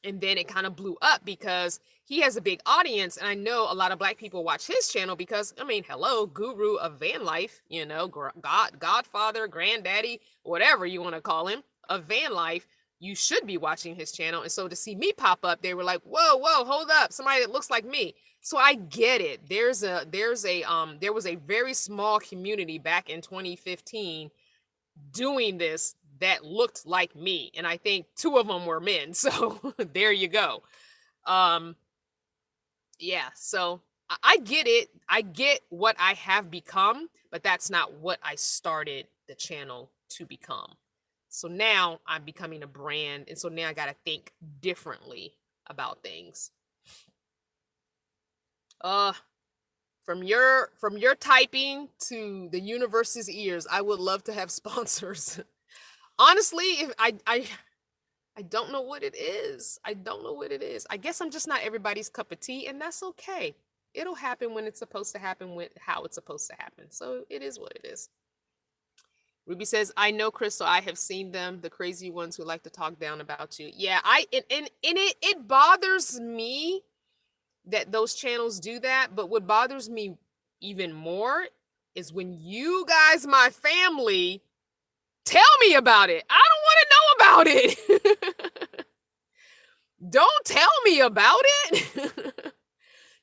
Speaker 1: And then it kind of blew up because he has a big audience. And I know a lot of Black people watch his channel because, I mean, hello, guru of van life, you know, godfather, granddaddy, whatever you want to call him, of van life. You should be watching his channel. And so to see me pop up, they were like, whoa, hold up, somebody that looks like me. So I get it. There was a very small community back in 2015 doing this that looked like me. And I think 2 of them were men. So there you go. Yeah, so I get it. I get what I have become, but that's not what I started the channel to become. So now I'm becoming a brand. And so now I got to think differently about things. From your typing to the universe's ears, I would love to have sponsors. Honestly, if I don't know what it is. I don't know what it is. I guess I'm just not everybody's cup of tea, and that's okay. It'll happen when it's supposed to happen, when how it's supposed to happen. So it is what it is. Ruby says, "I know, Crystal. I have seen them, the crazy ones who like to talk down about you." Yeah, it bothers me that those channels do that. But what bothers me even more is when you guys, my family, tell me about it. I don't want to know about it. Don't tell me about it.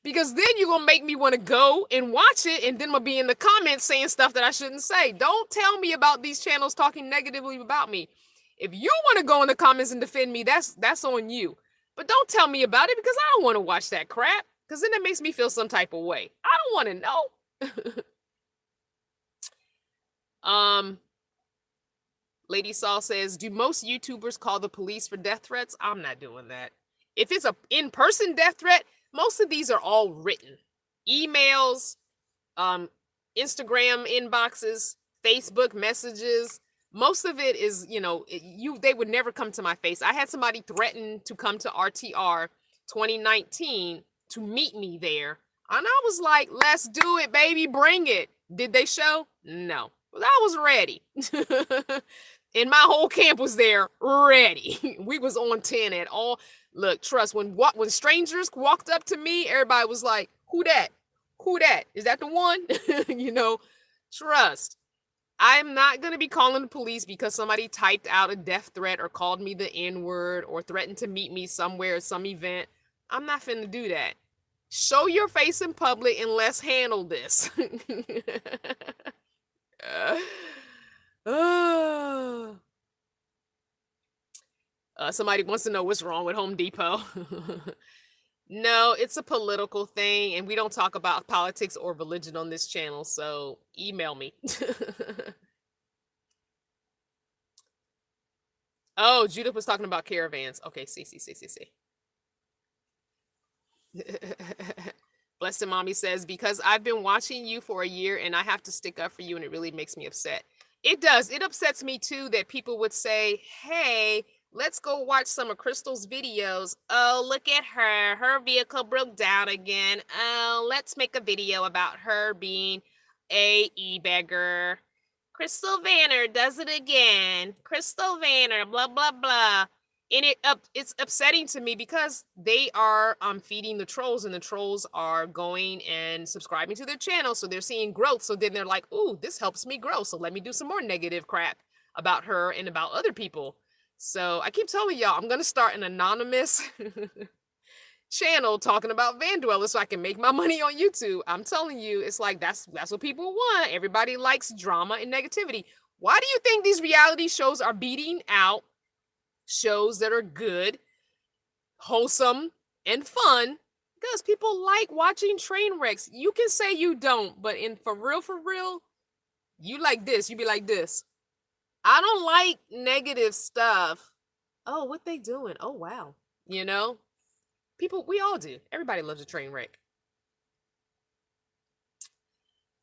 Speaker 1: Because then you're going to make me want to go and watch it, and then I'm going to be in the comments saying stuff that I shouldn't say. Don't tell me about these channels talking negatively about me. If you want to go in the comments and defend me, that's on you. But don't tell me about it, because I don't want to watch that crap, because then it makes me feel some type of way. I don't want to know. Lady Saul says, "Do most YouTubers call the police for death threats?" I'm not doing that. If it's a in-person death threat, most of these are all written. Emails, Instagram inboxes, Facebook messages. Most of it is, they would never come to my face. I had somebody threaten to come to RTR 2019 to meet me there. And I was like, let's do it, baby, bring it. Did they show? No. Well, I was ready. And my whole camp was there ready. We was on 10 at all. Look, trust, when strangers walked up to me, everybody was like, who that? Who that? Is that the one? Trust. I'm not going to be calling the police because somebody typed out a death threat or called me the N-word or threatened to meet me somewhere at some event. I'm not finna do that. Show your face in public and let's handle this. Somebody wants to know what's wrong with Home Depot. No, it's a political thing, and we don't talk about politics or religion on this channel, so email me. Oh, Judith was talking about caravans. Okay, see. Blessed Mommy says, "Because I've been watching you for a year and I have to stick up for you, and it really makes me upset." It does. It upsets me too that people would say, "Hey, let's go watch some of Crystal's videos. Oh, look at her. Her vehicle broke down again. Oh, let's make a video about her being a e-beggar. Crystal Vanner does it again. Crystal Vanner, blah, blah, blah." And it's upsetting to me because they are feeding the trolls, and the trolls are going and subscribing to their channel, so they're seeing growth. So then they're like, "Ooh, this helps me grow, so let me do some more negative crap about her and about other people." So I keep telling y'all, I'm gonna start an anonymous channel talking about van dwellers so I can make my money on YouTube. I'm telling you, it's like that's what people want. Everybody likes drama and negativity. Why do you think these reality shows are beating out shows that are good, wholesome, and fun? Because people like watching train wrecks. You can say you don't, but for real, you like this. You be like this. I don't like negative stuff. Oh, what they doing? Oh, wow. People, we all do. Everybody loves a train wreck.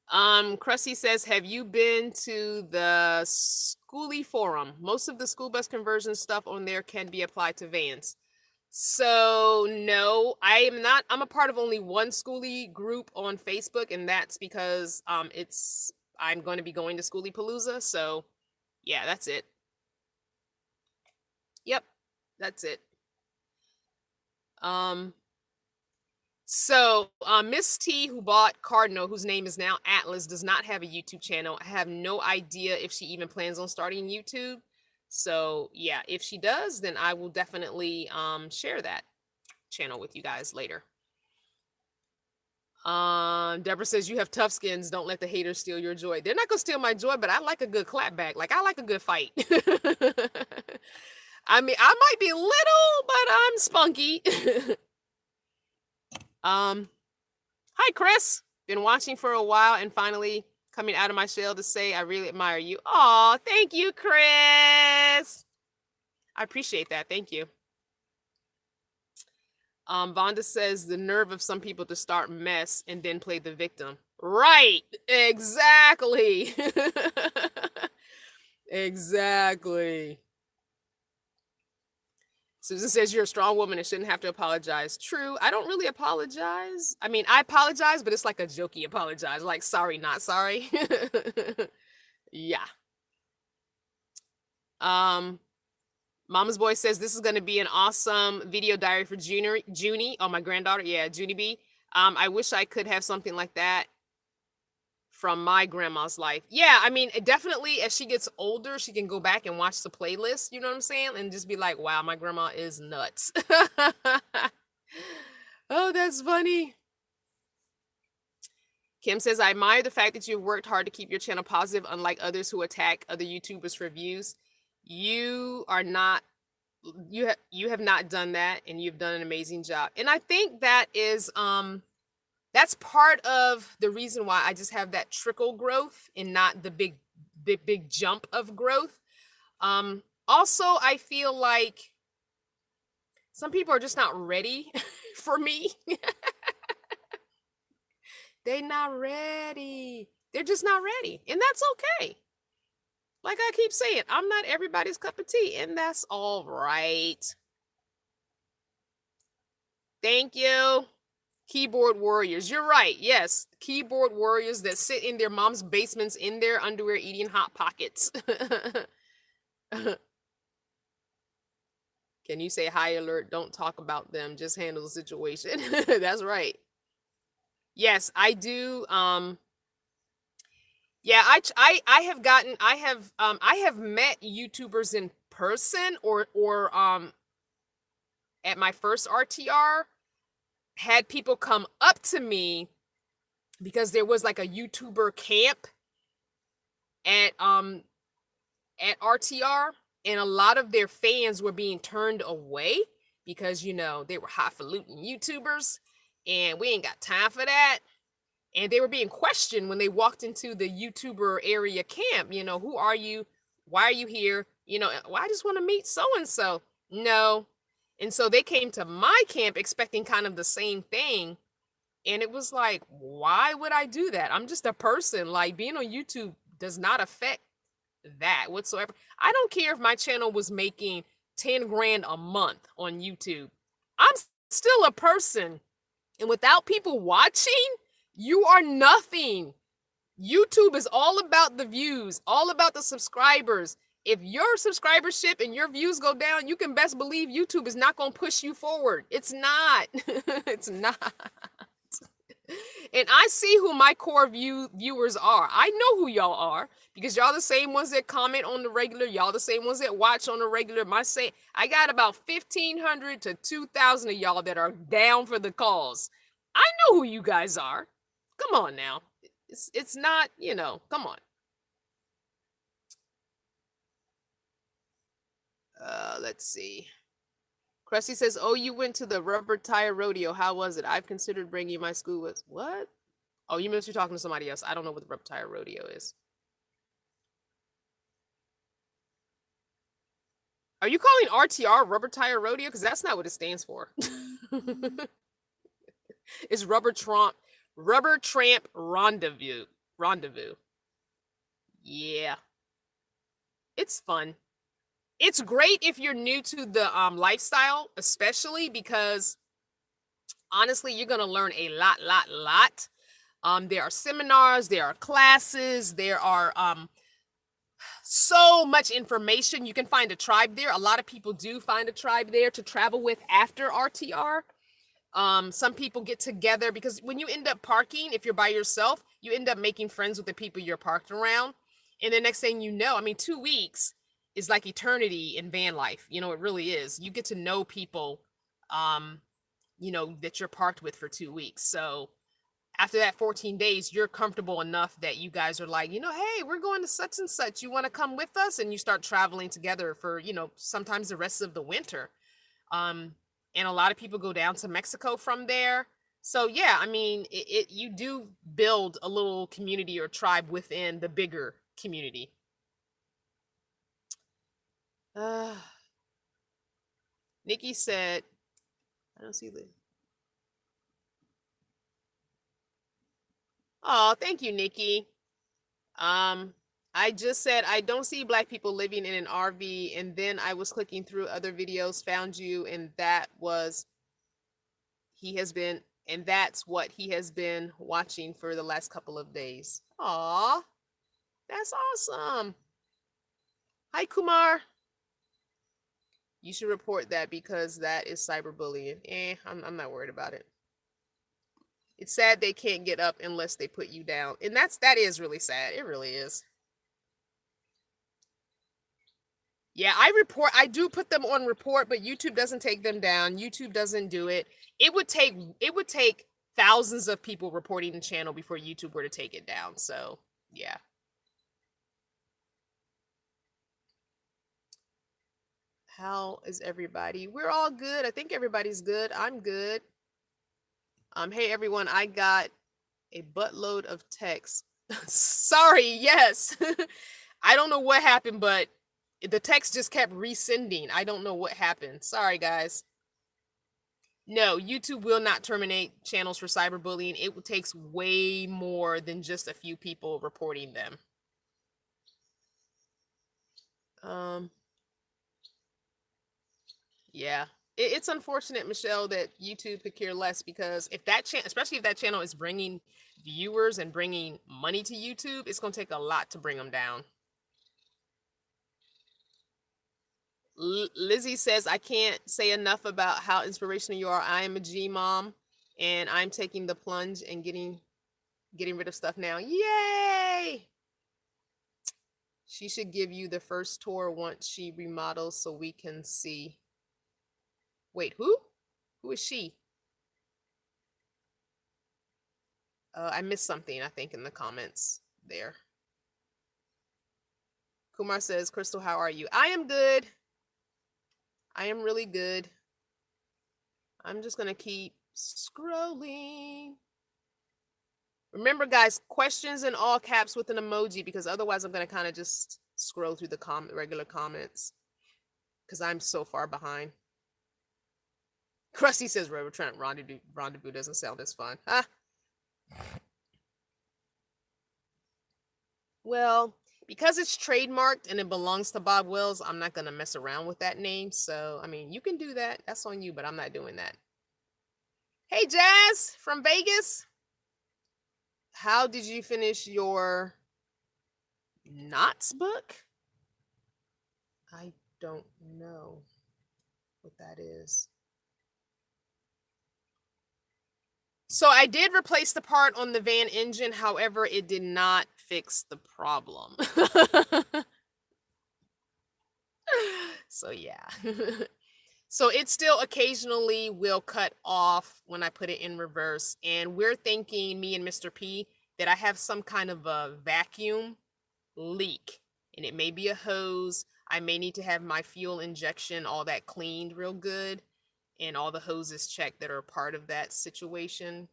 Speaker 1: Crusty says, "Have you been to the Schoolie forum? Most of the school bus conversion stuff on there can be applied to vans." So no, I am not. I'm a part of only one Schoolie group on Facebook, and that's because I'm going to be going to Schoolie Palooza. So yeah, that's it. Yep, that's it. So Miss T, who bought Cardinal, whose name is now Atlas, does not have a YouTube channel. I have no idea if she even plans on starting YouTube. So yeah, if she does, then I will definitely share that channel with you guys later. Deborah says, "You have tough skins. Don't let the haters steal your joy." They're not gonna steal my joy, but I like a good clapback. Like, I like a good fight. I mean, I might be little, but I'm spunky. Hi, Chris. Been watching for a while and finally coming out of my shell to say I really admire you. Aw, thank you, Chris. I appreciate that. Thank you. Vonda says the nerve of some people to start mess and then play the victim. Right. Exactly. Exactly. Susan says you're a strong woman and shouldn't have to apologize. True. I don't really apologize. I mean, I apologize, but it's like a jokey apologize. Like, sorry, not sorry. Yeah. Mama's boy says this is going to be an awesome video diary for Junie. Oh, my granddaughter. Yeah, Junie B. I wish I could have something like that from my grandma's life. Yeah, I mean, definitely as she gets older, she can go back and watch the playlist, you know what I'm saying? And just be like, wow, my grandma is nuts. Oh, that's funny. Kim says, I admire the fact that you've worked hard to keep your channel positive, unlike others who attack other YouTubers for views. You are not you have not done that, and you've done an amazing job. And I think that is that's part of the reason why I just have that trickle growth and not the big jump of growth. Also, I feel like some people are just not ready for me. They're not ready. They're just not ready. And that's okay. Like I keep saying, I'm not everybody's cup of tea, and that's all right. Thank you. Keyboard warriors. You're right. Yes. Keyboard warriors that sit in their mom's basements in their underwear eating Hot Pockets. Can you say high alert? Don't talk about them. Just handle the situation. That's right. Yes, I do. Yeah, I have met YouTubers in person or at my first RTR, had people come up to me because there was like a YouTuber camp at RTR, and a lot of their fans were being turned away because, you know, they were highfalutin YouTubers and we ain't got time for that. And they were being questioned when they walked into the YouTuber area camp. You know, who are you? Why are you here? You know, well, I just want to meet so-and-so. No. And so they came to my camp expecting kind of the same thing. And it was like, why would I do that? I'm just a person. Like, being on YouTube does not affect that whatsoever. I don't care if my channel was making 10 grand a month on YouTube. I'm still a person. And without people watching, you are nothing. YouTube is all about the views, all about the subscribers. If your subscribership and your views go down, you can best believe YouTube is not going to push you forward. It's not. It's not. And I see who my core viewers are. I know who y'all are because y'all the same ones that comment on the regular. Y'all the same ones that watch on the regular. I got about 1,500 to 2,000 of y'all that are down for the cause. I know who you guys are. Come on now. It's not, you know, come on. Let's see. Krusty says, oh, you went to the rubber tire rodeo. How was it? I've considered bringing my school with. What? Oh, you must be talking to somebody else. I don't know what the rubber tire rodeo is. Are you calling RTR rubber tire rodeo? Because that's not what it stands for. It's rubber tramp rendezvous. Yeah. It's fun. It's great if you're new to the lifestyle, especially because honestly, you're gonna learn a lot. There are seminars, there are classes, there are so much information. You can find a tribe there. A lot of people do find a tribe there to travel with after RTR. Some people get together because when you end up parking, if you're by yourself, you end up making friends with the people you're parked around. And the next thing you know, I mean, 2 weeks is like eternity in van life. You know, it really is. You get to know people, you know, that you're parked with for 2 weeks. So after that 14 days, you're comfortable enough that you guys are like, you know, hey, we're going to such and such. You want to come with us? And you start traveling together for, you know, sometimes the rest of the winter. And a lot of people go down to Mexico from there. So yeah, I mean, you do build a little community or tribe within the bigger community. Nikki said, I don't see the. Oh, thank you, Nikki. I just said I don't see black people living in an RV, and then I was clicking through other videos, found you, and that was he has been, and that's what he has been watching for the last couple of days. Aw, that's awesome. Hi, Kumar. You should report that because that is cyberbullying. I'm not worried about it. It's sad they can't get up unless they put you down, and that is really sad. It really is. Yeah, I do put them on report, but YouTube doesn't take them down. YouTube doesn't do it. It would take thousands of people reporting the channel before YouTube were to take it down. So, yeah. How is everybody? We're all good. I think everybody's good. I'm good. Hey everyone, I got a buttload of texts. Sorry, yes. I don't know what happened, but the text just kept resending. I don't know what happened. Sorry, guys. No, YouTube will not terminate channels for cyberbullying. It takes way more than just a few people reporting them. Yeah. It's unfortunate, Michelle, that YouTube could care less because if that channel, especially if that channel is bringing viewers and bringing money to YouTube, it's going to take a lot to bring them down. Lizzie says, I can't say enough about how inspirational you are. I am a G mom and I'm taking the plunge and getting rid of stuff now. Yay! She should give you the first tour once she remodels so we can see. Wait, who? Who is she? I missed something, I think, in the comments there. Kumar says, Crystal, how are you? I am good. I am really good. I'm just going to keep scrolling. Remember, guys, questions in all caps with an emoji because otherwise I'm going to kind of just scroll through the regular comments because I'm so far behind. Krusty says, Robert Trent, rendezvous doesn't sound as fun. Ah. Well, because it's trademarked and it belongs to Bob Wells, I'm not going to mess around with that name. So, I mean, you can do that. That's on you, but I'm not doing that. Hey, Jazz from Vegas. How did you finish your Knots book? I don't know what that is. So I did replace the part on the van engine. However, it did not fix the problem. So yeah. So it still occasionally will cut off when I put it in reverse. And we're thinking, me and Mr. P, that I have some kind of a vacuum leak. And it may be a hose. I may need to have my fuel injection, all that cleaned real good. And all the hoses checked that are a part of that situation.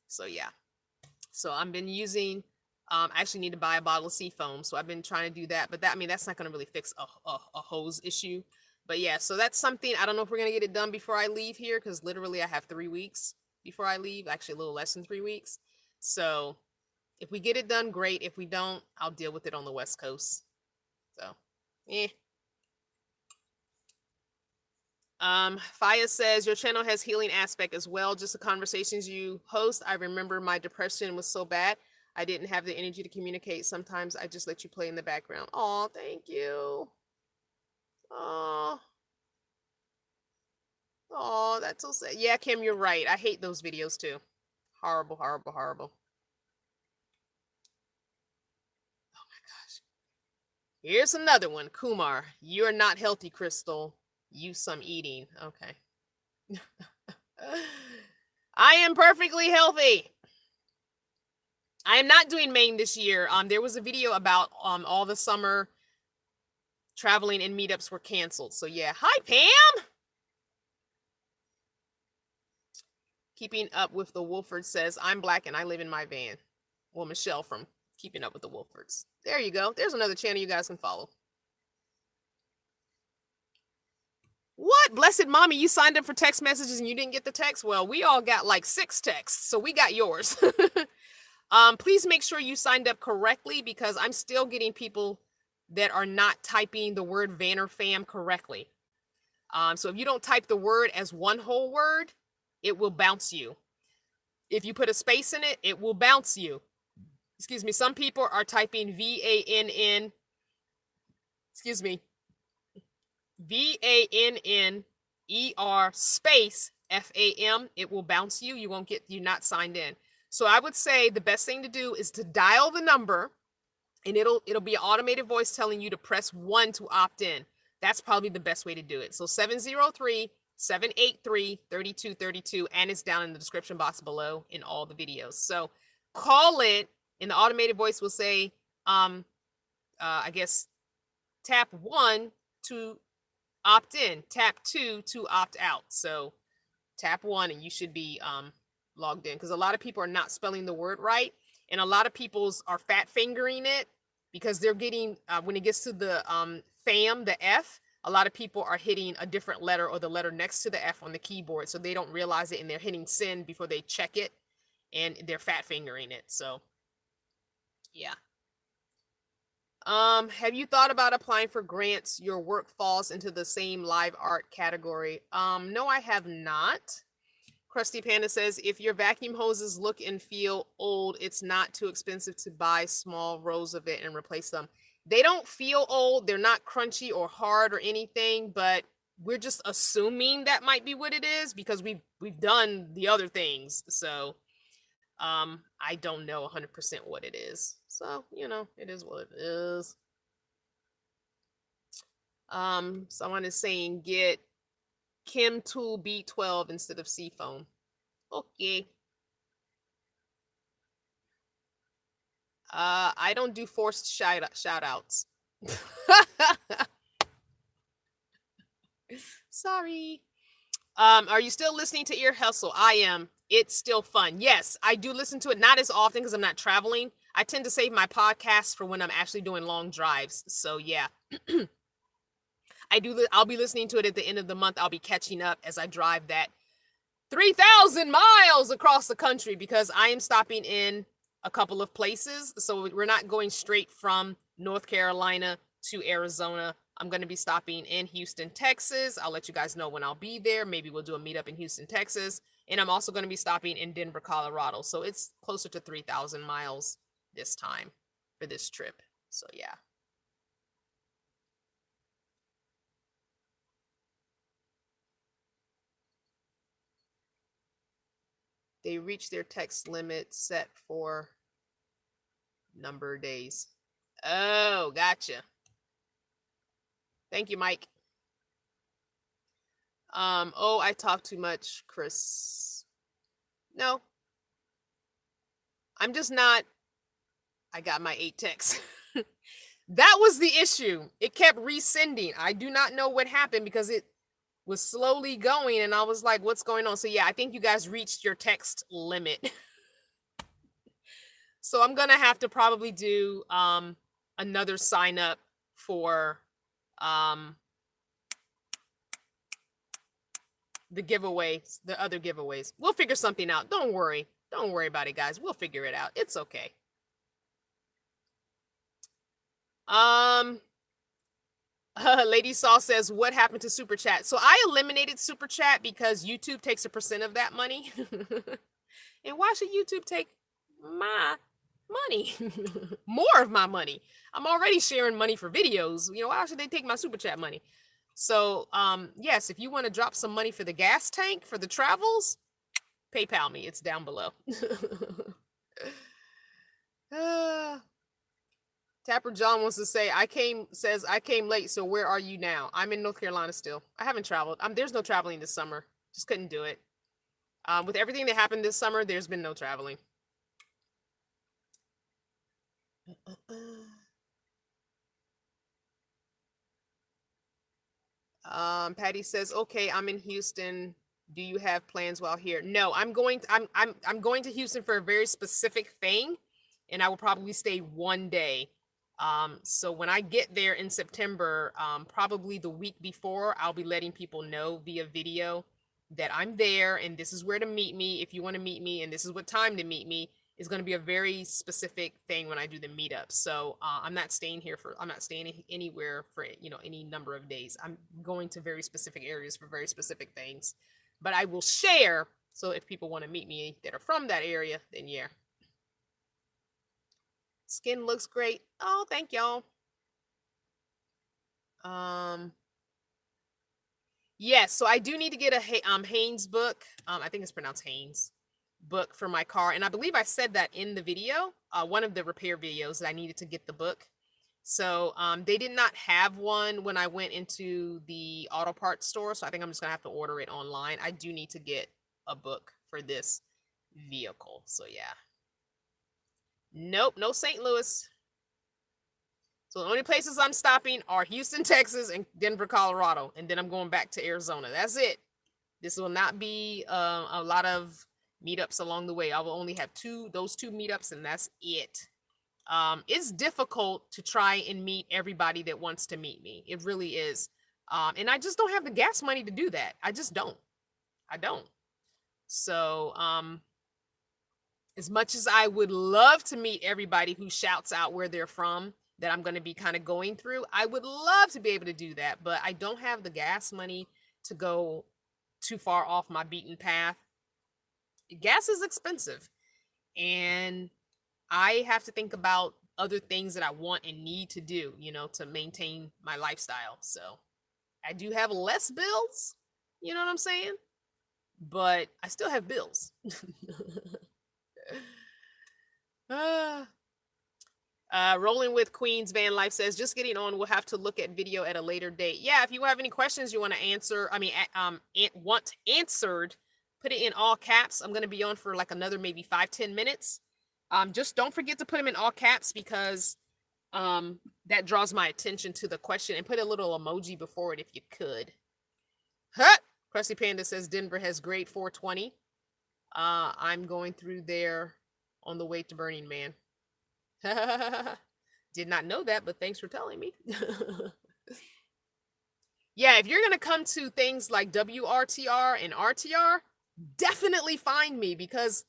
Speaker 1: So yeah. So I've been using, I actually need to buy a bottle of Seafoam. So I've been trying to do that. But that's not going to really fix a hose issue. But yeah, so that's something. I don't know if we're going to get it done before I leave here. Because literally I have 3 weeks before I leave. Actually, a little less than 3 weeks. So if we get it done, great. If we don't, I'll deal with it on the West Coast. So, Faya says, your channel has healing aspect as well. Just the conversations you host. I remember my depression was so bad. I didn't have the energy to communicate. Sometimes I just let you play in the background. Oh, thank you. Oh, that's so sad. Yeah, Kim, you're right. I hate those videos too. Horrible, horrible, horrible. Oh my gosh. Here's another one. Kumar, you're not healthy, Crystal. Use some eating. Okay. I am perfectly healthy. I am not doing Maine this year. There was a video about all the summer traveling and meetups were canceled. So yeah. Hi, Pam. Keeping Up with the Wolfords says, I'm black and I live in my van. Well, Michelle from Keeping Up with the Wolfords. There you go. There's another channel you guys can follow. What? Blessed mommy, you signed up for text messages and you didn't get the text? Well, we all got like 6 texts, so we got yours. Please make sure you signed up correctly because I'm still getting people that are not typing the word VANNERFAM correctly. So if you don't type the word as one whole word, it will bounce you. If you put a space in it, it will bounce you. Excuse me. Some people are typing VANN. Excuse me. VANNER space FAM. It will bounce you. You won't get, you're not signed in. So I would say the best thing to do is to dial the number, and it'll be an automated voice telling you to press 1 to opt in. That's probably the best way to do it. So 703-783-3232, and it's down in the description box below in all the videos. So call it, and the automated voice will say, I guess, tap 1 to opt in, tap 2 to opt out. So tap 1 and you should be logged in, because a lot of people are not spelling the word right, and a lot of people's are fat fingering it because they're getting when it gets to the fam, the F, a lot of people are hitting a different letter or the letter next to the F on the keyboard, so they don't realize it and they're hitting send before they check it, and they're fat fingering it. So yeah. Have you thought about applying for grants? Your work falls into the same live art category. No, I have not. Krusty Panda says, if your vacuum hoses look and feel old, it's not too expensive to buy small rows of it and replace them. They don't feel old. They're not crunchy or hard or anything, but we're just assuming that might be what it is because we've done the other things. So I don't know 100% what it is. So, it is what it is. Someone is saying get Kim Tool B12 instead of Seafoam. Okay. I don't do forced shout outs. Sorry. Are you still listening to Ear Hustle? I am. It's still fun. Yes, I do listen to it, not as often because I'm not traveling. I tend to save my podcasts for when I'm actually doing long drives. So yeah. I'll be listening to it at the end of the month. I'll be catching up as I drive that 3,000 miles across the country because I am stopping in a couple of places. So we're not going straight from North Carolina to Arizona. I'm going to be stopping in Houston, Texas. I'll let you guys know when I'll be there. Maybe we'll do a meetup in Houston, Texas. And I'm also going to be stopping in Denver, Colorado. So it's closer to 3,000 miles this time for this trip. So yeah. They reach their text limit set for number of days. Oh, gotcha. Thank you, Mike. Oh, I talk too much, Chris. No. I'm just not. I got my 8 texts. That was the issue. It kept resending. I do not know what happened because it was slowly going and I was like, what's going on? So yeah, I think you guys reached your text limit. So I'm going to have to probably do another sign up for the giveaways, the other giveaways. We'll figure something out. Don't worry. Don't worry about it, guys. We'll figure it out. It's okay. Lady Saw says, what happened to Super Chat? So I eliminated Super Chat because YouTube takes a % of that money. And why should YouTube take my money? More of my money. I'm already sharing money for videos. Why should they take my Super Chat money? So, yes, if you want to drop some money for the gas tank, for the travels, PayPal me. It's down below. Tapper John wants to say, I came late, so where are you now? I'm in North Carolina still. I haven't traveled. There's no traveling this summer. Just couldn't do it. With everything that happened this summer, there's been no traveling. Patty says, okay, I'm in Houston. Do you have plans while here? No, I'm going to Houston for a very specific thing, and I will probably stay one day. So when I get there in September, probably the week before, I'll be letting people know via video that I'm there and this is where to meet me if you want to meet me, and this is what time to meet me. Is going to be a very specific thing when I do the meetup. So I'm not staying anywhere for, any number of days. I'm going to very specific areas for very specific things, but I will share. So if people want to meet me that are from that area, then yeah. Skin looks great. Oh, thank y'all. Yes, so I do need to get a Hanes book. I think it's pronounced Hanes book for my car, and I believe I said that in the video, one of the repair videos, that I needed to get the book. So they did not have one when I went into the auto parts store, so I think I'm just gonna have to order it online. I do need to get a book for this vehicle, so yeah. Nope, no St. Louis. So the only places I'm stopping are Houston, Texas, and Denver, Colorado, and then I'm going back to Arizona. That's it. This will not be a lot of meetups along the way. I will only have those two meetups, and that's it. It's difficult to try and meet everybody that wants to meet me. It really is. And I just don't have the gas money to do that. I just don't. I don't. So, as much as I would love to meet everybody who shouts out where they're from, that I'm going to be kind of going through, I would love to be able to do that, but I don't have the gas money to go too far off my beaten path. Gas is expensive, and I have to think about other things that I want and need to do, to maintain my lifestyle. So I do have less bills, you know what I'm saying? But I still have bills. Rolling with Queens Van Life says, just getting on, we'll have to look at video at a later date. Yeah, if you have any questions you want to answer, want answered, put it in all caps. I'm going to be on for like another maybe 5-10 minutes. Just don't forget to put them in all caps, because that draws my attention to the question, and put a little emoji before it if you could. Krusty Panda says Denver has grade 420. I'm going through there on the way to Burning Man. Did not know that, but thanks for telling me. Yeah, if you're going to come to things like WRTR and RTR, definitely find me, because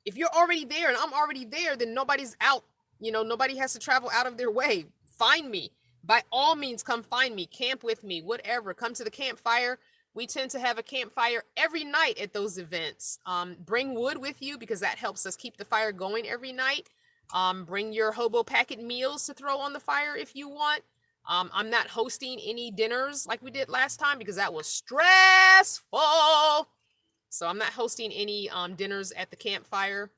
Speaker 1: if you're already there and I'm already there, then nobody's out. Nobody has to travel out of their way. Find me. By all means, come find me. Camp with me, whatever. Come to the campfire. We tend to have a campfire every night at those events. Bring wood with you, because that helps us keep the fire going every night. Bring your hobo packet meals to throw on the fire if you want. I'm not hosting any dinners like we did last time, because that was stressful. So I'm not hosting any dinners at the campfire.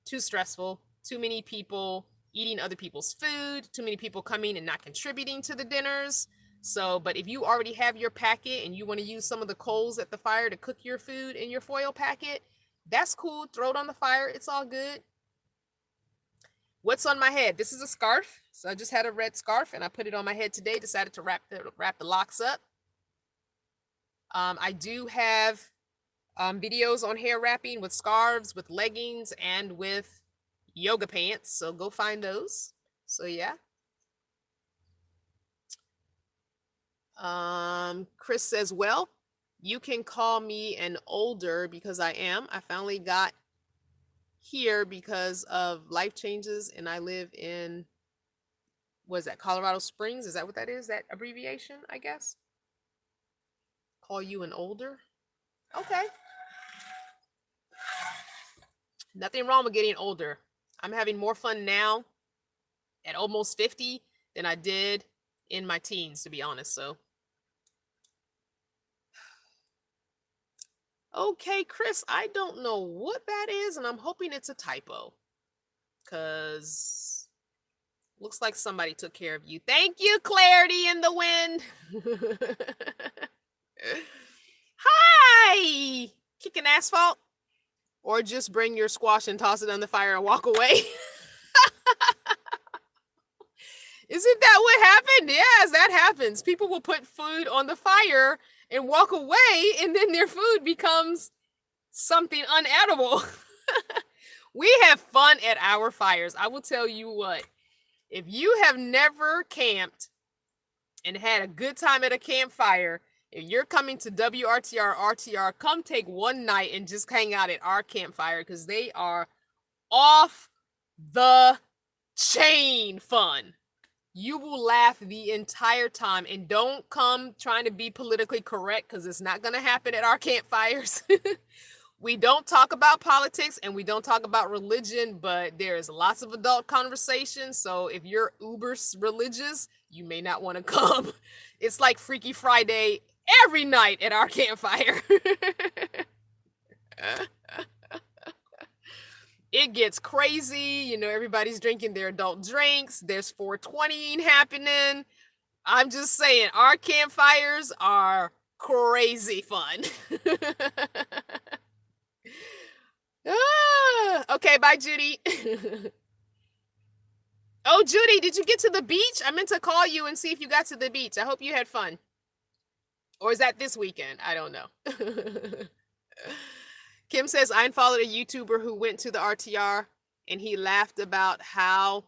Speaker 1: Too stressful. Too many people eating other people's food. Too many people coming and not contributing to the dinners. So, but if you already have your packet and you want to use some of the coals at the fire to cook your food in your foil packet, that's cool. Throw it on the fire. It's all good. What's on my head? This is a scarf. So I just had a red scarf and I put it on my head today. Decided to wrap the locks up. I do have videos on hair wrapping with scarves, with leggings, and with yoga pants. So go find those. So yeah. Chris says, well, you can call me an older, because I am. I finally got here because of life changes, and I live in, what is that, Colorado Springs? Is that what that is? That abbreviation, I guess? Call you an older? Okay. Nothing wrong with getting older. I'm having more fun now at almost 50 than I did in my teens, to be honest. So okay, Chris, I don't know what that is, and I'm hoping it's a typo, because looks like somebody took care of you. Thank you, Clarity in the Wind. Hi! Kicking asphalt? Or just bring your squash and toss it on the fire and walk away. Isn't that what happened? Yes, that happens. People will put food on the fire and walk away, and then their food becomes something unedible. We have fun at our fires. I will tell you what. If you have never camped and had a good time at a campfire, if you're coming to WRTR, come take one night and just hang out at our campfire because they are off the chain fun. You will laugh the entire time, and don't come trying to be politically correct because it's not going to happen at our campfires. We don't talk about politics and we don't talk about religion, but there's lots of adult conversation. So if you're uber religious, you may not want to come. It's like Freaky Friday every night at our campfire. It gets crazy. You know, everybody's drinking their adult drinks. There's 420 happening. I'm just saying, our campfires are crazy fun. Okay, bye, Judy. Oh, Judy, did you get to the beach? I meant to call you and see if you got to the beach. I hope you had fun. Or is that this weekend? I don't know. Kim says, I unfollowed a YouTuber who went to the RTR and he laughed about how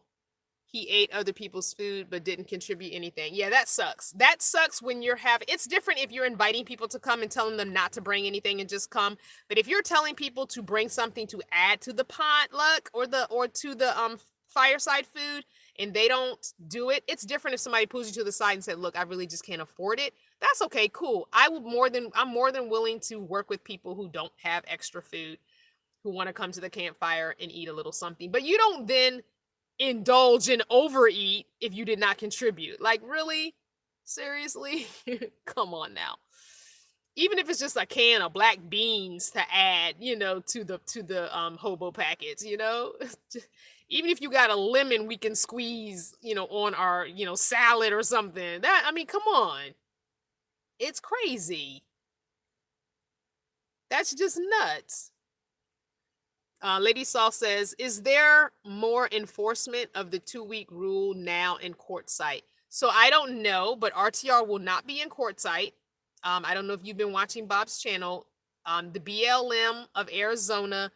Speaker 1: he ate other people's food but didn't contribute anything. Yeah, that sucks. That sucks when you're it's different if you're inviting people to come and telling them not to bring anything and just come. But if you're telling people to bring something to add to the potluck or to the fireside food and they don't do it, it's different if somebody pulls you to the side and said, look, I really just can't afford it. That's okay, cool. I'm more than willing to work with people who don't have extra food, who want to come to the campfire and eat a little something. But you don't then indulge and overeat if you did not contribute. Like, really? Seriously? Come on now. Even if it's just a can of black beans to add, you know, to the hobo packets, you know? Even if you got a lemon we can squeeze, you know, on our, you know, salad or something. That, I mean, come on. It's crazy. That's just nuts. Lady Saul says, is there more enforcement of the 2-week rule now in quartzsite? So I don't know, but RTR will not be in quartzsite. I don't know if you've been watching Bob's channel. The BLM of Arizona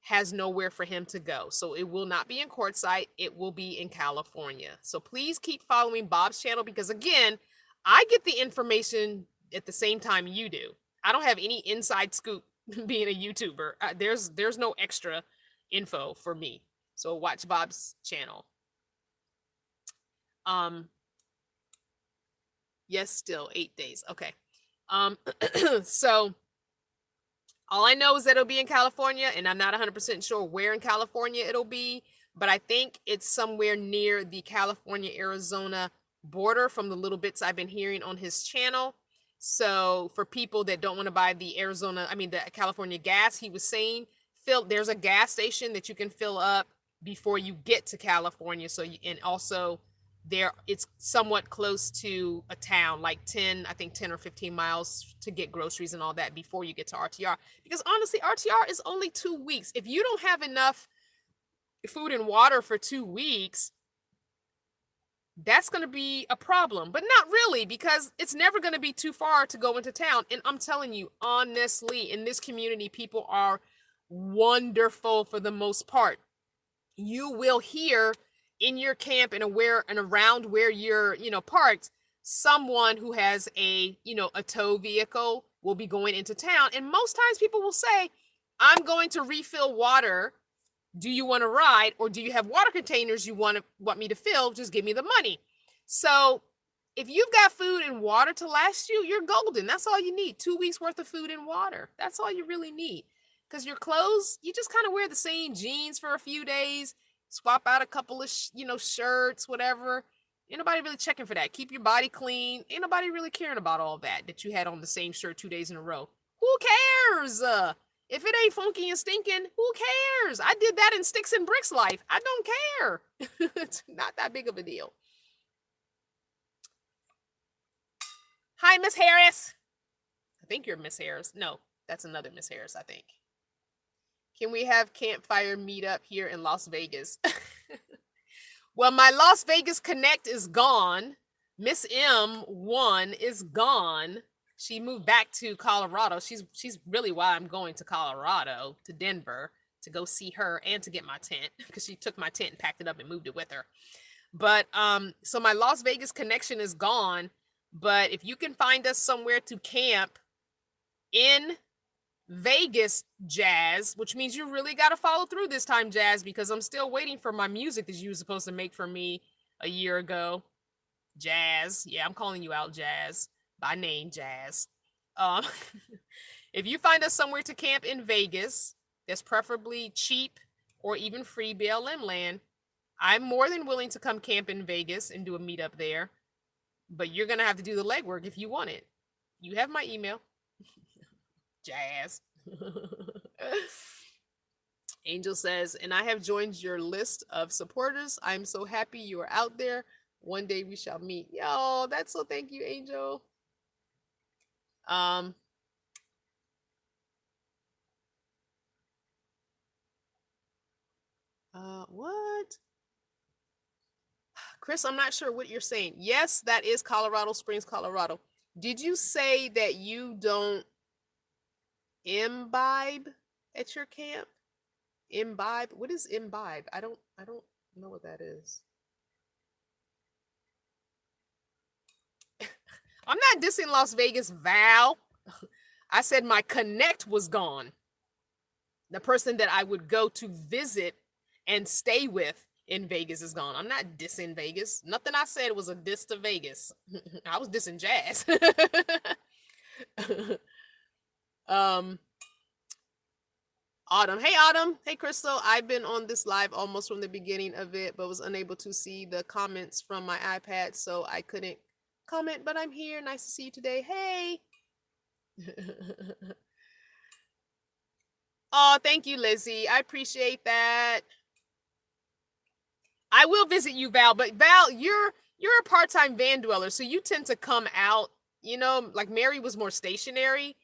Speaker 1: has nowhere for him to go. So it will not be in quartzsite. It will be in California. So please keep following Bob's channel because, again, I get the information at the same time you do. I don't have any inside scoop being a YouTuber. There's no extra info for me. So watch Bob's channel. Yes, still 8 days. Okay. So all I know is that it'll be in California, and I'm not 100% sure where in California it'll be, but I think it's somewhere near the California-Arizona border from the little bits I've been hearing on his channel. So for people that don't want to buy the California gas, he was saying, there's a gas station that you can fill up before you get to California. So and also it's somewhat close to a town, like 10 or 15 miles to get groceries and all that before you get to RTR. Because honestly, RTR is only 2 weeks. If you don't have enough food and water for 2 weeks, that's going to be a problem. But not really, because it's never going to be too far to go into town. And I'm telling you, honestly, in this community, people are wonderful for the most part. You will hear in your camp and around where you're, you know, parked, someone who has a tow vehicle will be going into town. And most times people will say, I'm going to refill water. Do you want to ride, or do you have water containers you want me to fill? Just give me the money. So if you've got food and water to last you, you're golden. That's all you need. 2 weeks worth of food and water. That's all you really need. Because your clothes, you just kind of wear the same jeans for a few days, swap out a couple of, shirts, whatever. Ain't nobody really checking for that. Keep your body clean. Ain't nobody really caring about all that you had on the same shirt 2 days in a row. Who cares? If it ain't funky and stinking, who cares? I did that in Sticks and Bricks life. I don't care. It's not that big of a deal. Hi, Miss Harris. I think you're Miss Harris. No, that's another Miss Harris, I think. Can we have campfire meetup here in Las Vegas? Well, my Las Vegas Connect is gone. Miss M1 is gone. She moved back to Colorado. She's really why I'm going to Colorado, to Denver, to go see her and to get my tent, because she took my tent and packed it up and moved it with her. But so my Las Vegas connection is gone. But if you can find us somewhere to camp in Vegas, Jazz, which means you really got to follow through this time, Jazz, because I'm still waiting for my music that you were supposed to make for me a year ago. Jazz. Yeah, I'm calling you out, Jazz, by name, Jazz. Um, if you find us somewhere to camp in Vegas that's preferably cheap or even free BLM land, I'm more than willing to come camp in Vegas and do a meetup there. But you're going to have to do the legwork if you want it. You have my email. Jazz. Angel says, and I have joined your list of supporters. I'm so happy you are out there. One day we shall meet. Yo, that's so thank you, Angel. What? Chris, I'm not sure what you're saying. Yes, that is Colorado Springs, Colorado. Did you say that you don't imbibe at your camp? Imbibe? What is imbibe? I don't know what that is. I'm not dissing Las Vegas, Val. I said my connect was gone. The person that I would go to visit and stay with in Vegas is gone. I'm not dissing Vegas. Nothing I said was a diss to Vegas. I was dissing Jazz. Autumn. Hey, Autumn. Hey, Crystal. I've been on this live almost from the beginning of it, but was unable to see the comments from my iPad, so I couldn't comment, but I'm here. Nice to see you today. Hey. Oh, thank you, Lizzie. I appreciate that. I will visit you, Val, but Val, you're a part-time van dweller, so you tend to come out, you know, like Mary was more stationary.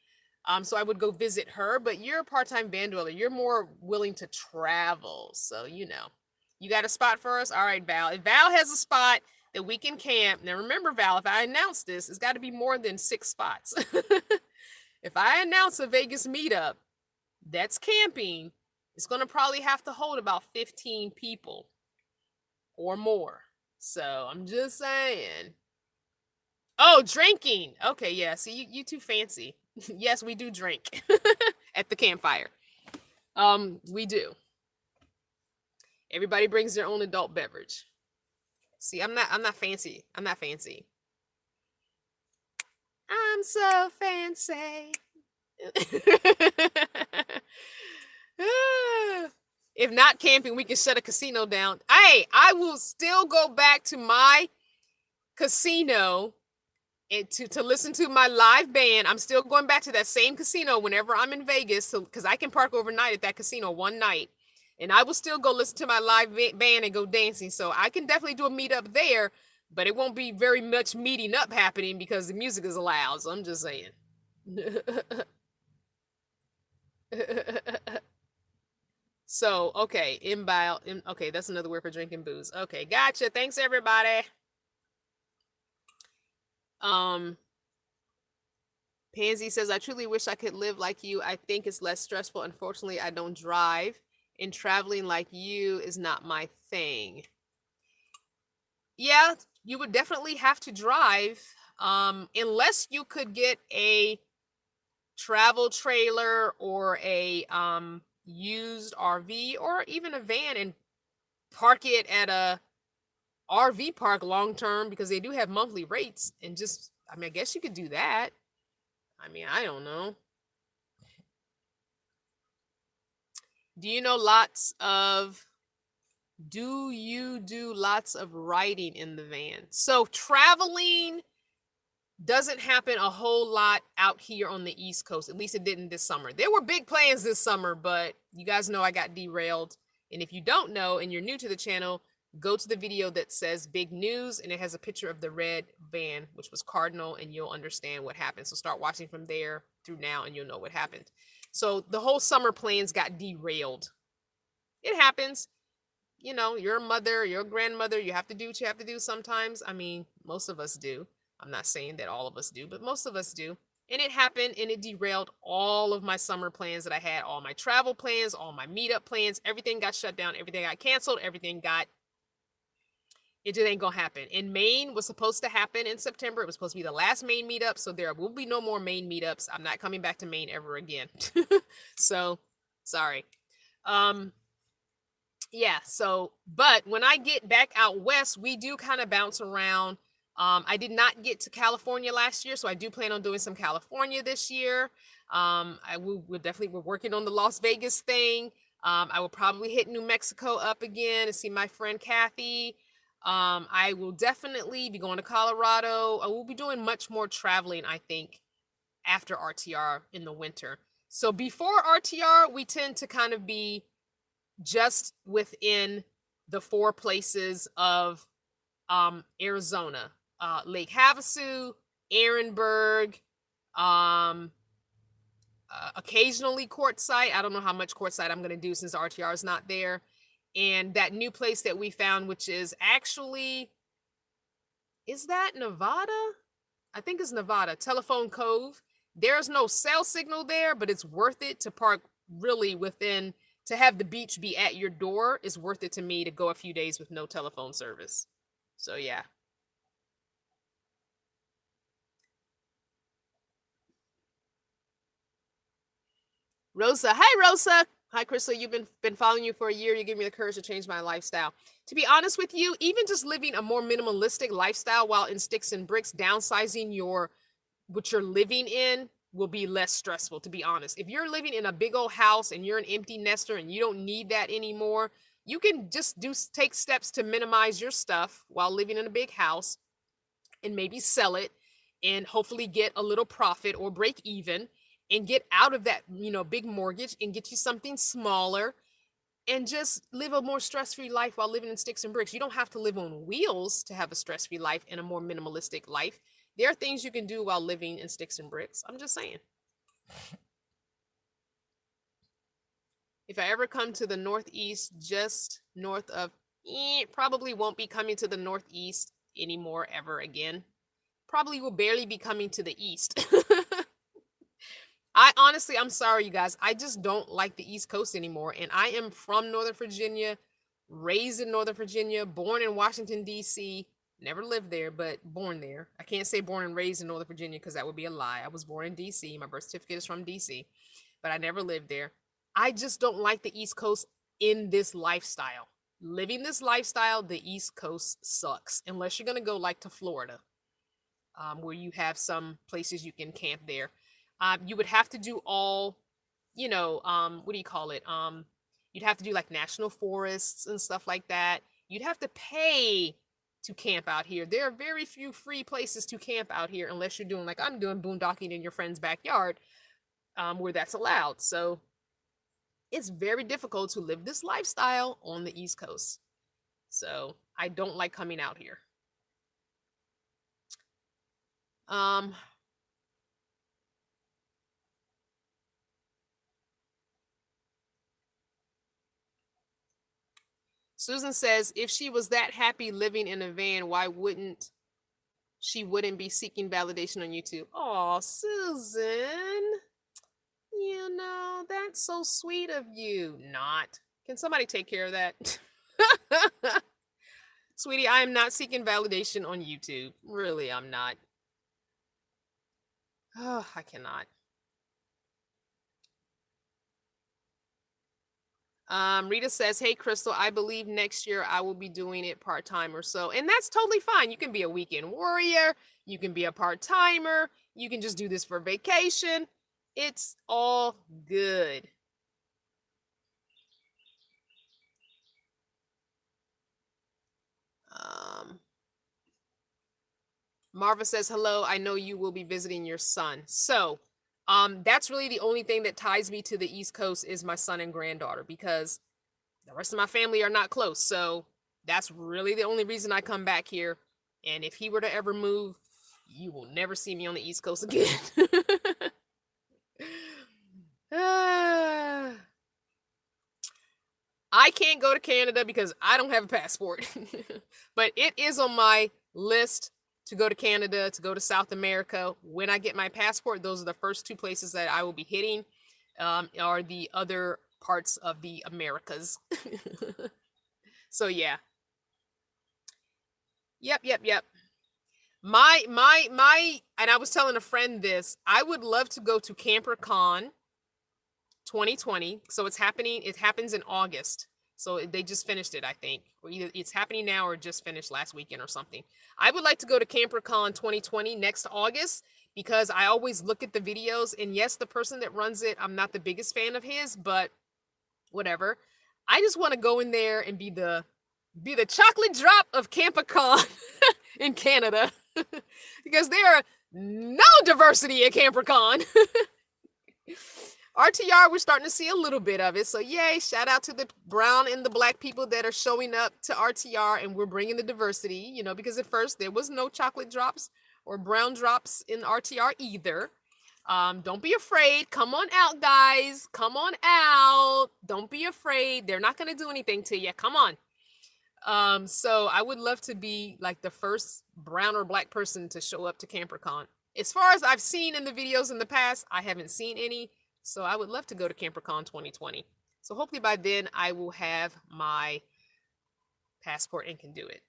Speaker 1: So I would go visit her, but you're a part-time van dweller. You're more willing to travel. So, you know, you got a spot for us? All right, Val. If Val has a spot that we can camp, now remember, Val, if I announce this, it's got to be more than 6 spots. If I announce a Vegas meetup that's camping, it's going to probably have to hold about 15 people or more. So I'm just saying. Oh, drinking. Okay, yeah. See, you too fancy. Yes, we do drink at the campfire. We do. Everybody brings their own adult beverage. See, I'm not fancy. I'm not fancy. I'm so fancy. If not camping, we can shut a casino down. Hey, I will still go back to my casino and to listen to my live band. I'm still going back to that same casino whenever I'm in Vegas, because I can park overnight at that casino one night, and I will still go listen to my live band and go dancing. So I can definitely do a meetup there, but it won't be very much meeting up happening because the music is loud. So I'm just saying. So, okay, imbibe. Okay, that's another word for drinking booze. Okay, gotcha. Thanks, everybody. Pansy says, I truly wish I could live like you. I think it's less stressful. Unfortunately, I don't drive, and traveling like you is not my thing. Yeah, you would definitely have to drive, unless you could get a travel trailer or a used RV or even a van and park it at a RV park long term, because they do have monthly rates, and just, I mean, I guess you could do that. I mean, I don't know. Do you do lots of riding in the van? So traveling doesn't happen a whole lot out here on the East Coast. At least it didn't this summer. There were big plans this summer, but you guys know I got derailed. And if you don't know and you're new to the channel, go to the video that says big news, and it has a picture of the red van, which was Cardinal, and you'll understand what happened. So start watching from there through now and you'll know what happened. So the whole summer plans got derailed. It happens. You know, your mother, your grandmother, you have to do what you have to do sometimes. I mean, most of us do. I'm not saying that all of us do, but most of us do. And it happened, and it derailed all of my summer plans that I had, all my travel plans, all my meetup plans. Everything got shut down. Everything got canceled. Everything got It just ain't gonna happen. And Maine was supposed to happen in September. It was supposed to be the last Maine meetup, so there will be no more Maine meetups. I'm not coming back to Maine ever again. So, sorry. Um, yeah, so but when I get back out west, we do kind of bounce around. I did not get to California last year, so I do plan on doing some California this year. I will definitely, we're working on the Las Vegas thing. I will probably hit New Mexico up again and see my friend Kathy. I will definitely be going to Colorado. I will be doing much more traveling, I think, after RTR in the winter. So before RTR, we tend to kind of be just within the four places of Arizona, Lake Havasu, Ehrenberg, um, occasionally Quartzsite. I don't know how much Quartzsite I'm going to do since RTR is not there. And that new place that we found, which is actually, is that Nevada? I think it's Nevada, Telephone Cove. There's no cell signal there, but it's worth it to park really within, to have the beach be at your door is worth it to me to go a few days with no telephone service. So yeah. Rosa. Hi, Rosa. Hi, Crystal. You've been following you for a year. You give me the courage to change my lifestyle. To be honest with you, even just living a more minimalistic lifestyle while in sticks and bricks, downsizing your what you're living in will be less stressful, to be honest. If you're living in a big old house and you're an empty nester and you don't need that anymore, you can just take steps to minimize your stuff while living in a big house and maybe sell it and hopefully get a little profit or break even and get out of that, big mortgage and get you something smaller and just live a more stress-free life while living in sticks and bricks. You don't have to live on wheels to have a stress-free life and a more minimalistic life. There are things you can do while living in sticks and bricks. I'm just saying. If I ever come to the Northeast, just north of, probably won't be coming to the Northeast anymore ever again. Probably will barely be coming to the East. I honestly, I'm sorry, you guys. I just don't like the East Coast anymore. And I am from Northern Virginia, raised in Northern Virginia, born in Washington, D.C., never lived there, but born there. I can't say born and raised in Northern Virginia because that would be a lie. I was born in D.C. My birth certificate is from D.C., but I never lived there. I just don't like the East Coast in this lifestyle. Living this lifestyle, the East Coast sucks. Unless you're going to go like to Florida, where you have some places you can camp there. You would have to do all, what do you call it? You'd have to do like national forests and stuff like that. You'd have to pay to camp out here. There are very few free places to camp out here unless you're doing like I'm doing, boondocking in your friend's backyard, where that's allowed. So it's very difficult to live this lifestyle on the East Coast. So I don't like coming out here. Susan says, if she was that happy living in a van, why wouldn't she wouldn't be seeking validation on YouTube? Oh, Susan, that's so sweet of you. Not. Can somebody take care of that? Sweetie, I am not seeking validation on YouTube. Really, I'm not. Oh, I cannot. Rita says, hey, Crystal, I believe next year I will be doing it part-time or so. And that's totally fine. You can be a weekend warrior. You can be a part-timer. You can just do this for vacation. It's all good. Marva says, hello, I know you will be visiting your son. So, that's really the only thing that ties me to the East Coast is my son and granddaughter, because the rest of my family are not close. So that's really the only reason I come back here. And if he were to ever move, you will never see me on the East Coast again. I can't go to Canada because I don't have a passport. But it is on my list to go to Canada, to go to South America. When I get my passport, those are the first two places that I will be hitting, are the other parts of the Americas. So yeah. Yep. My, and I was telling a friend this. I would love to go to CamperCon 2020. So it's happening. It happens in August. So they just finished it, I think, or either it's happening now or just finished last weekend or something. I would like to go to CamperCon 2020 next August because I always look at the videos. And yes, the person that runs it, I'm not the biggest fan of his, but whatever. I just want to go in there and be the chocolate drop of CamperCon in Canada because there are no diversity at CamperCon. RTR, we're starting to see a little bit of it. So yay, shout out to the brown and the black people that are showing up to RTR, and we're bringing the diversity, because at first there was no chocolate drops or brown drops in RTR either. Don't be afraid. Come on out, guys. Come on out. Don't be afraid. They're not going to do anything to you. Come on. So I would love to be like the first brown or black person to show up to CamperCon. As far as I've seen in the videos in the past, I haven't seen any. So I would love to go to CamperCon 2020. So hopefully by then I will have my passport and can do it.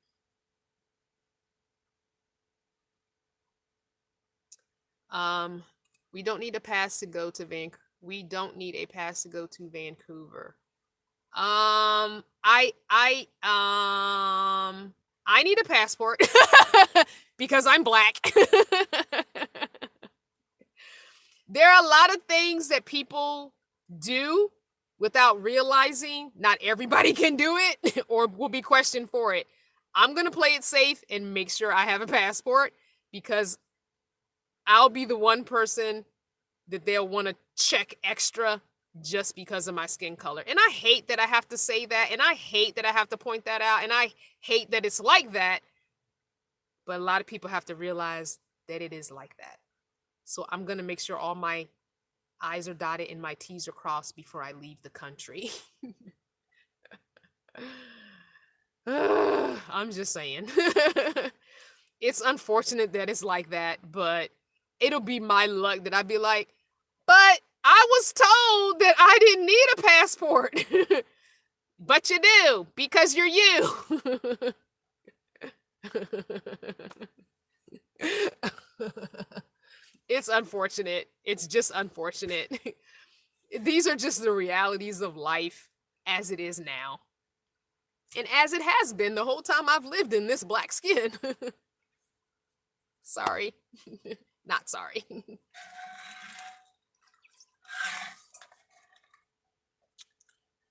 Speaker 1: We don't need a pass to go to Vancouver. We don't need a pass to go to Vancouver. I need a passport because I'm black. There are a lot of things that people do without realizing not everybody can do it or will be questioned for it. I'm going to play it safe and make sure I have a passport because I'll be the one person that they'll want to check extra just because of my skin color. And I hate that I have to say that. And I hate that I have to point that out. And I hate that it's like that. But a lot of people have to realize that it is like that. So I'm going to make sure all my I's are dotted and my T's are crossed before I leave the country. I'm just saying. It's unfortunate that it's like that, but it'll be my luck that I'd be like, but I was told that I didn't need a passport. But you do, because you're you. It's unfortunate. It's just unfortunate. These are just the realities of life as it is now. And as it has been the whole time I've lived in this black skin. Sorry. Not sorry.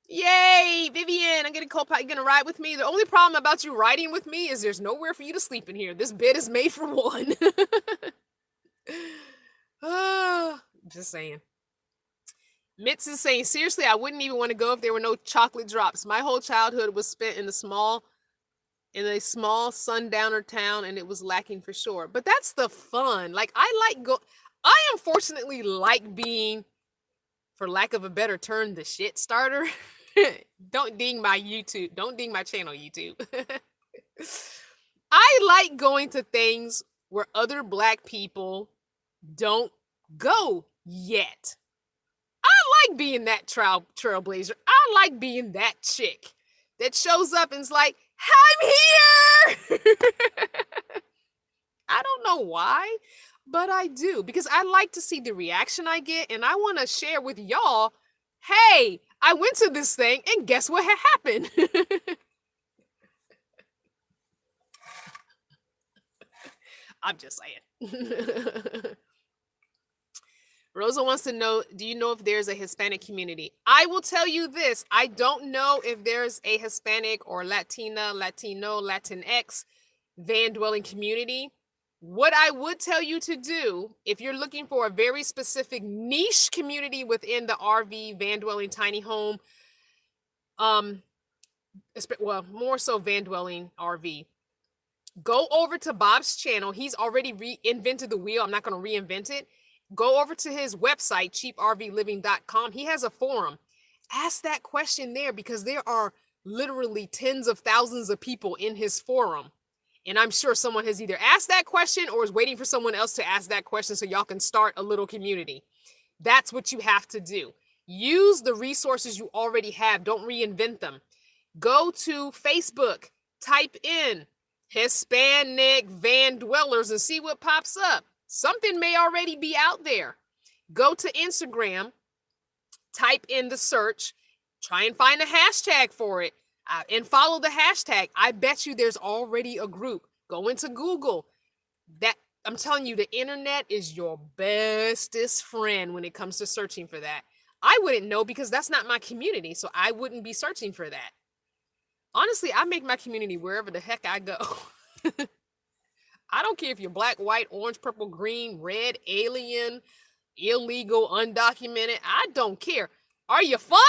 Speaker 1: Yay, Vivian, I'm getting co-pilot. You gonna ride with me? The only problem about you riding with me is there's nowhere for you to sleep in here. This bed is made for one. Just saying. Mitz is saying, seriously, I wouldn't even want to go if there were no chocolate drops. My whole childhood was spent in a small sundowner town, and it was lacking for sure. But that's the fun. Like, I unfortunately like being, for lack of a better term, the shit starter. Don't ding my YouTube. Don't ding my channel, YouTube. I like going to things where other black people don't go yet. I like being that trailblazer. I like being that chick that shows up and is like, I'm here. I don't know why, but I do, because I like to see the reaction I get, and I want to share with y'all, hey, I went to this thing and guess what had happened? I'm just saying. Rosa wants to know, do you know if there's a Hispanic community? I will tell you this. I don't know if there's a Hispanic or Latina, Latino, Latinx van dwelling community. What I would tell you to do, if you're looking for a very specific niche community within the RV, van dwelling, tiny home, well, more so van dwelling RV, go over to Bob's channel. He's already reinvented the wheel. I'm not going to reinvent it. Go over to his website, cheaprvliving.com. He has a forum. Ask that question there because there are literally tens of thousands of people in his forum. And I'm sure someone has either asked that question or is waiting for someone else to ask that question so y'all can start a little community. That's what you have to do. Use the resources you already have. Don't reinvent them. Go to Facebook, type in Hispanic van dwellers and see what pops up. Something may already be out there. Go to Instagram, type in the search, try and find a hashtag for it, and follow the hashtag. I bet you there's already a group. Go into Google. That, I'm telling you, the internet is your bestest friend when it comes to searching for that. I wouldn't know because that's not my community, so I wouldn't be searching for that. Honestly, I make my community wherever the heck I go. I don't care if you're black, white, orange, purple, green, red, alien, illegal, undocumented. I don't care. Are you fun?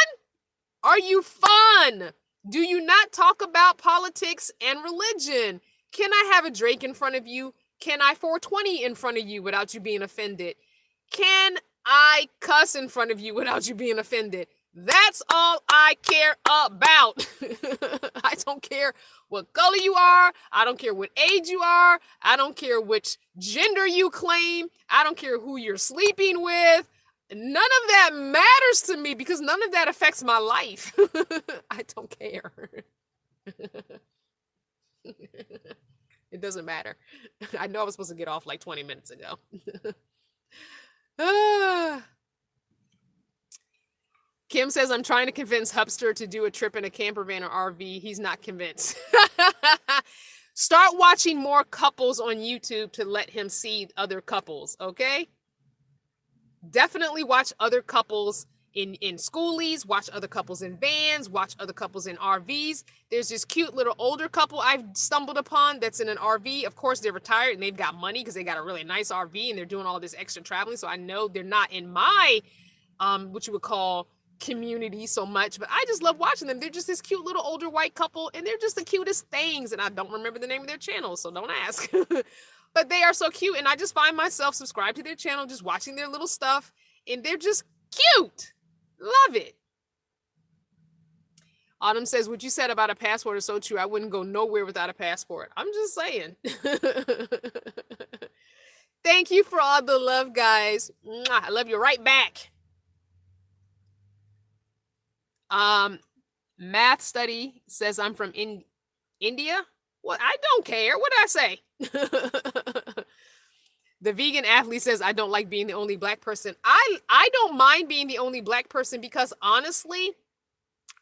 Speaker 1: Are you fun? Do you not talk about politics and religion? Can I have a Drake in front of you? Can I 420 in front of you without you being offended? Can I cuss in front of you without you being offended? That's all I care about. I don't care what color you are. I don't care what age you are. I don't care which gender you claim. I don't care who you're sleeping with. None of that matters to me because none of that affects my life. I don't care. It doesn't matter. I know I was supposed to get off like 20 minutes ago. Kim says, I'm trying to convince Hupster to do a trip in a camper van or RV. He's not convinced. Start watching more couples on YouTube to let him see other couples, okay? Definitely watch other couples in schoolies, watch other couples in vans, watch other couples in RVs. There's this cute little older couple I've stumbled upon that's in an RV. Of course, they're retired and they've got money because they got a really nice RV and they're doing all this extra traveling. So I know they're not in my, what you would call community so much, but I just love watching them. They're just this cute little older white couple and they're just the cutest things. And I don't remember the name of their channel, so don't ask. But they are so cute. And I just find myself subscribed to their channel, just watching their little stuff. And they're just cute. Love it. Autumn says, what you said about a passport is so true. I wouldn't go nowhere without a passport. I'm just saying. Thank you for all the love, guys. I love you right back. Math study says I'm from India. Well, I don't care. What did I say? The vegan athlete says, I don't like being the only black person. I don't mind being the only black person because honestly,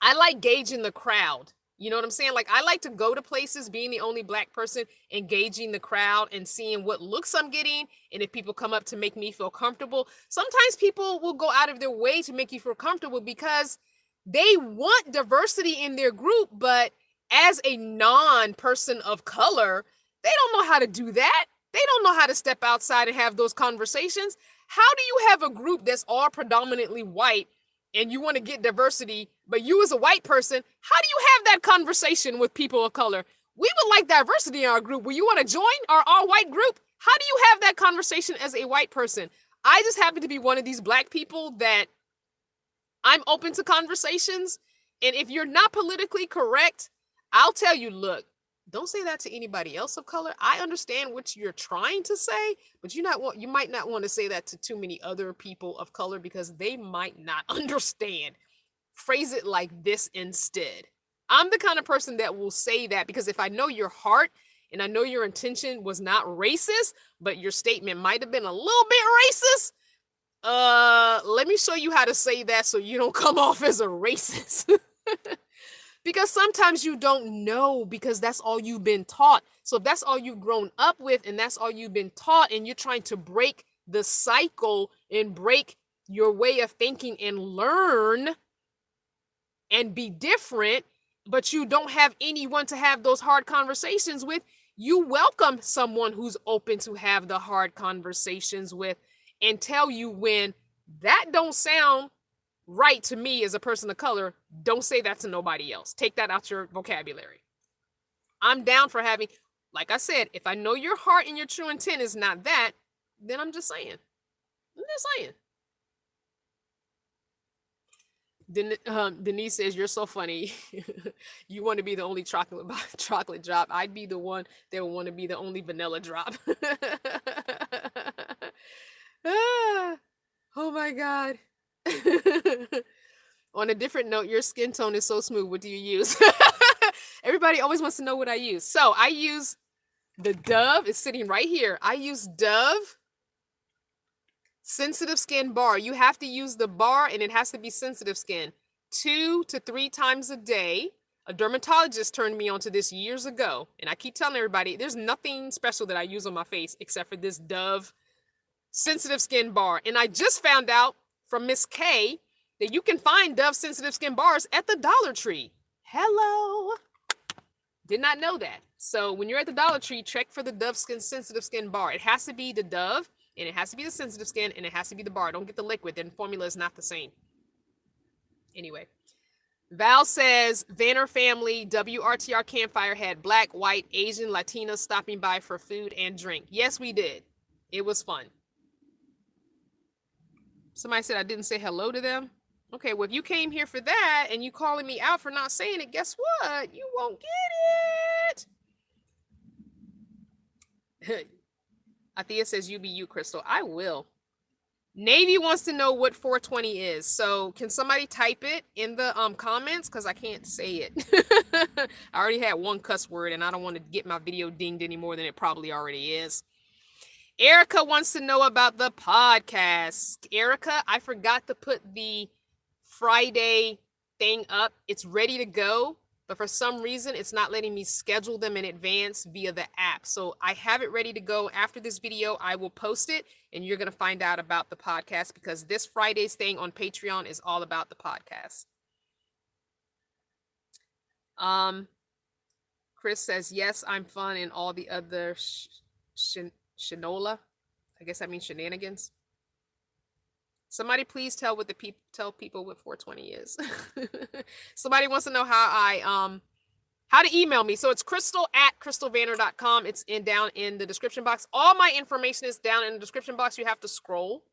Speaker 1: I like gauging the crowd. You know what I'm saying? Like, I like to go to places being the only black person, engaging the crowd and seeing what looks I'm getting. And if people come up to make me feel comfortable, sometimes people will go out of their way to make you feel comfortable because they want diversity in their group. But as a non-person of color, they don't know how to do that. They don't know how to step outside and have those conversations. How do you have a group that's all predominantly white and you want to get diversity, but you as a white person, how do you have that conversation with people of color? We would like diversity in our group. Will you want to join our all-white group? How do you have that conversation as a white person? I just happen to be one of these black people that I'm open to conversations. And if you're not politically correct, I'll tell you, look, don't say that to anybody else of color. I understand what you're trying to say, but you might not want to say that to too many other people of color because they might not understand. Phrase it like this instead. I'm the kind of person that will say that because if I know your heart and I know your intention was not racist, but your statement might have been a little bit racist, let me show you how to say that so you don't come off as a racist. Because sometimes you don't know because that's all you've been taught. So if that's all you've grown up with and that's all you've been taught and you're trying to break the cycle and break your way of thinking and learn and be different, but you don't have anyone to have those hard conversations with, you welcome someone who's open to have the hard conversations with and tell you when that don't sound right to me as a person of color. Don't say that to nobody else. Take that out your vocabulary. I'm down for having, like I said, if I know your heart and your true intent is not that, then I'm just saying. Denise says, you're so funny. You want to be the only chocolate drop. I'd be the one that would want to be the only vanilla drop. Oh my God. On a different note, your skin tone is so smooth. What do you use? Everybody always wants to know what I use. So I use The Dove is sitting right here. I use Dove sensitive skin bar. You have to use the bar and it has to be sensitive skin 2 to 3 times a day. A dermatologist turned me onto this years ago, and I keep telling everybody there's nothing special that I use on my face except for this Dove sensitive skin bar. And I just found out from Miss K that you can find Dove sensitive skin bars at the Dollar Tree. Hello. Did not know that. So when you're at the Dollar Tree, check for the Dove sensitive skin bar. It has to be the Dove, and it has to be the sensitive skin, and it has to be the bar. Don't get the liquid. The formula is not the same. Anyway, Val says, Vanner family WRTR campfire had Black, White, Asian, Latinos stopping by for food and drink. Yes, we did. It was fun. Somebody said I didn't say hello to them. Okay, well, if you came here for that and you calling me out for not saying it, guess what? You won't get it. Athea says, you be you, Crystal. I will. Navy wants to know what 420 is. So can somebody type it in the comments? Because I can't say it. I already had one cuss word, and I don't want to get my video dinged any more than it probably already is. Erica wants to know about the podcast. Erica, I forgot to put the Friday thing up. It's ready to go, but for some reason it's not letting me schedule them in advance via the app. So I have it ready to go. After this video, I will post it, and you're going to find out about the podcast, because this Friday's thing on Patreon is all about the podcast. Chris says, yes, I'm fun, and all the other shinola. I guess that means shenanigans. Somebody please tell people what 420 is. Somebody wants to know how to email me. So it's crystal@crystalvanner.com. It's down in the description box. All my information is down in the description box. You have to scroll.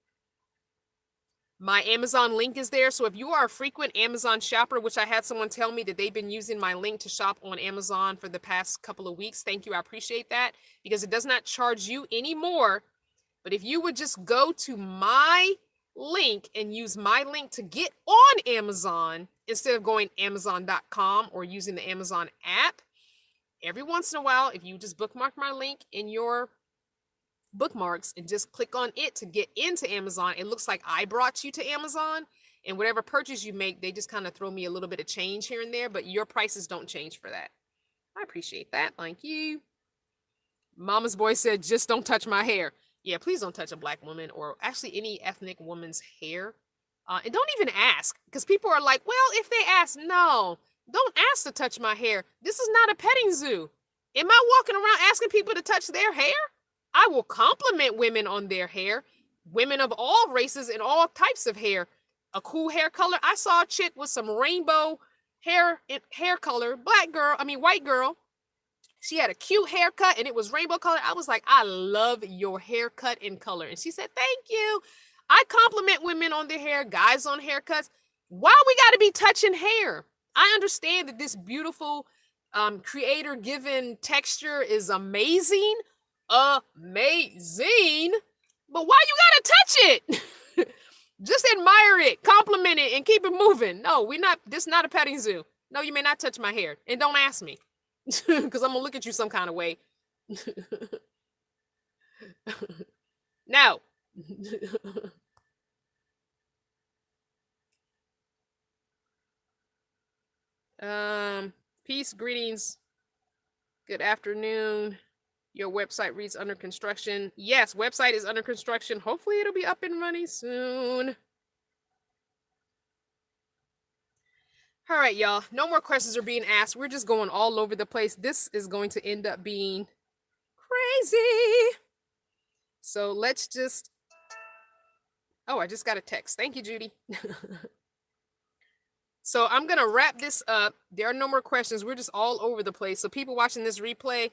Speaker 1: My Amazon link is there. So if you are a frequent Amazon shopper, which I had someone tell me that they've been using my link to shop on Amazon for the past couple of weeks. Thank you. I appreciate that, because it does not charge you anymore. But if you would just go to my link and use my link to get on Amazon instead of going amazon.com or using the Amazon app, every once in a while, if you just bookmark my link in your bookmarks and just click on it to get into Amazon, it looks like I brought you to Amazon, and whatever purchase you make, they just kind of throw me a little bit of change here and there, but your prices don't change for that. I appreciate that. Thank you. Mama's boy said, just don't touch my hair. Yeah, please don't touch a Black woman, or actually any ethnic woman's hair. And don't even ask, because people are like, well, if they ask, no, don't ask to touch my hair. This is not a petting zoo. Am I walking around asking people to touch their hair? I will compliment women on their hair. Women of all races and all types of hair. A cool hair color. I saw a chick with some rainbow hair color, white girl. She had a cute haircut and it was rainbow color. I was like, I love your haircut and color. And she said, thank you. I compliment women on their hair, guys on haircuts. Why we got to be touching hair? I understand that this beautiful creator-given texture is amazing. Amazing. But why you got to touch it? Just admire it, compliment it, and keep it moving. No, this is not a petting zoo. No, you may not touch my hair. And don't ask me. Because I'm going to look at you some kind of way. No. Peace, greetings. Good afternoon. Your website reads under construction. Yes, website is under construction. Hopefully it'll be up and running soon. All right, y'all. No more questions are being asked. We're just going all over the place. This is going to end up being crazy. So let's just... Oh, I just got a text. Thank you, Judy. So I'm going to wrap this up. There are no more questions. We're just all over the place. So people watching this replay,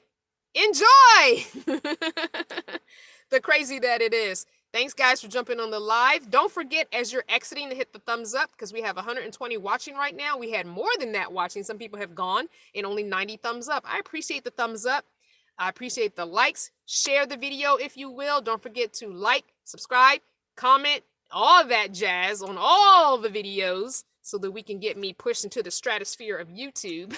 Speaker 1: enjoy the crazy that it is. Thanks, guys, for jumping on the live. Don't forget, as you're exiting, to hit the thumbs up, because we have 120 watching right now. We had more than that watching. Some people have gone, and only 90 thumbs up. I appreciate the thumbs up. I appreciate the likes. Share the video if you will. Don't forget to like, subscribe, comment, all that jazz on all the videos. so that we can get me pushed into the stratosphere of YouTube.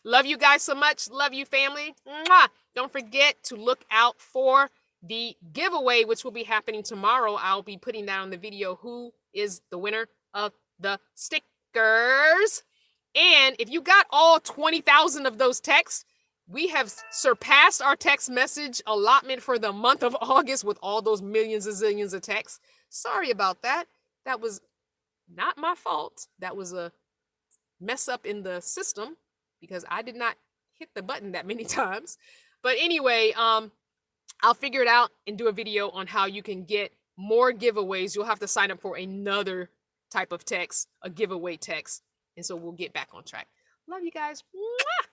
Speaker 1: Love you guys so much. Love you, family. Mwah! Don't forget to look out for the giveaway, which will be happening tomorrow. I'll be putting that on the video. Who is the winner of the stickers? And if you got all 20,000 of those texts, we have surpassed our text message allotment for the month of August with all those millions and zillions of texts. Sorry about that. That was not my fault. That was a mess up in the system because I did not hit the button that many times. But anyway, I'll figure it out and do a video on how you can get more giveaways. You'll have to sign up for another type of text, a giveaway text. And so we'll get back on track. Love you guys. Mwah!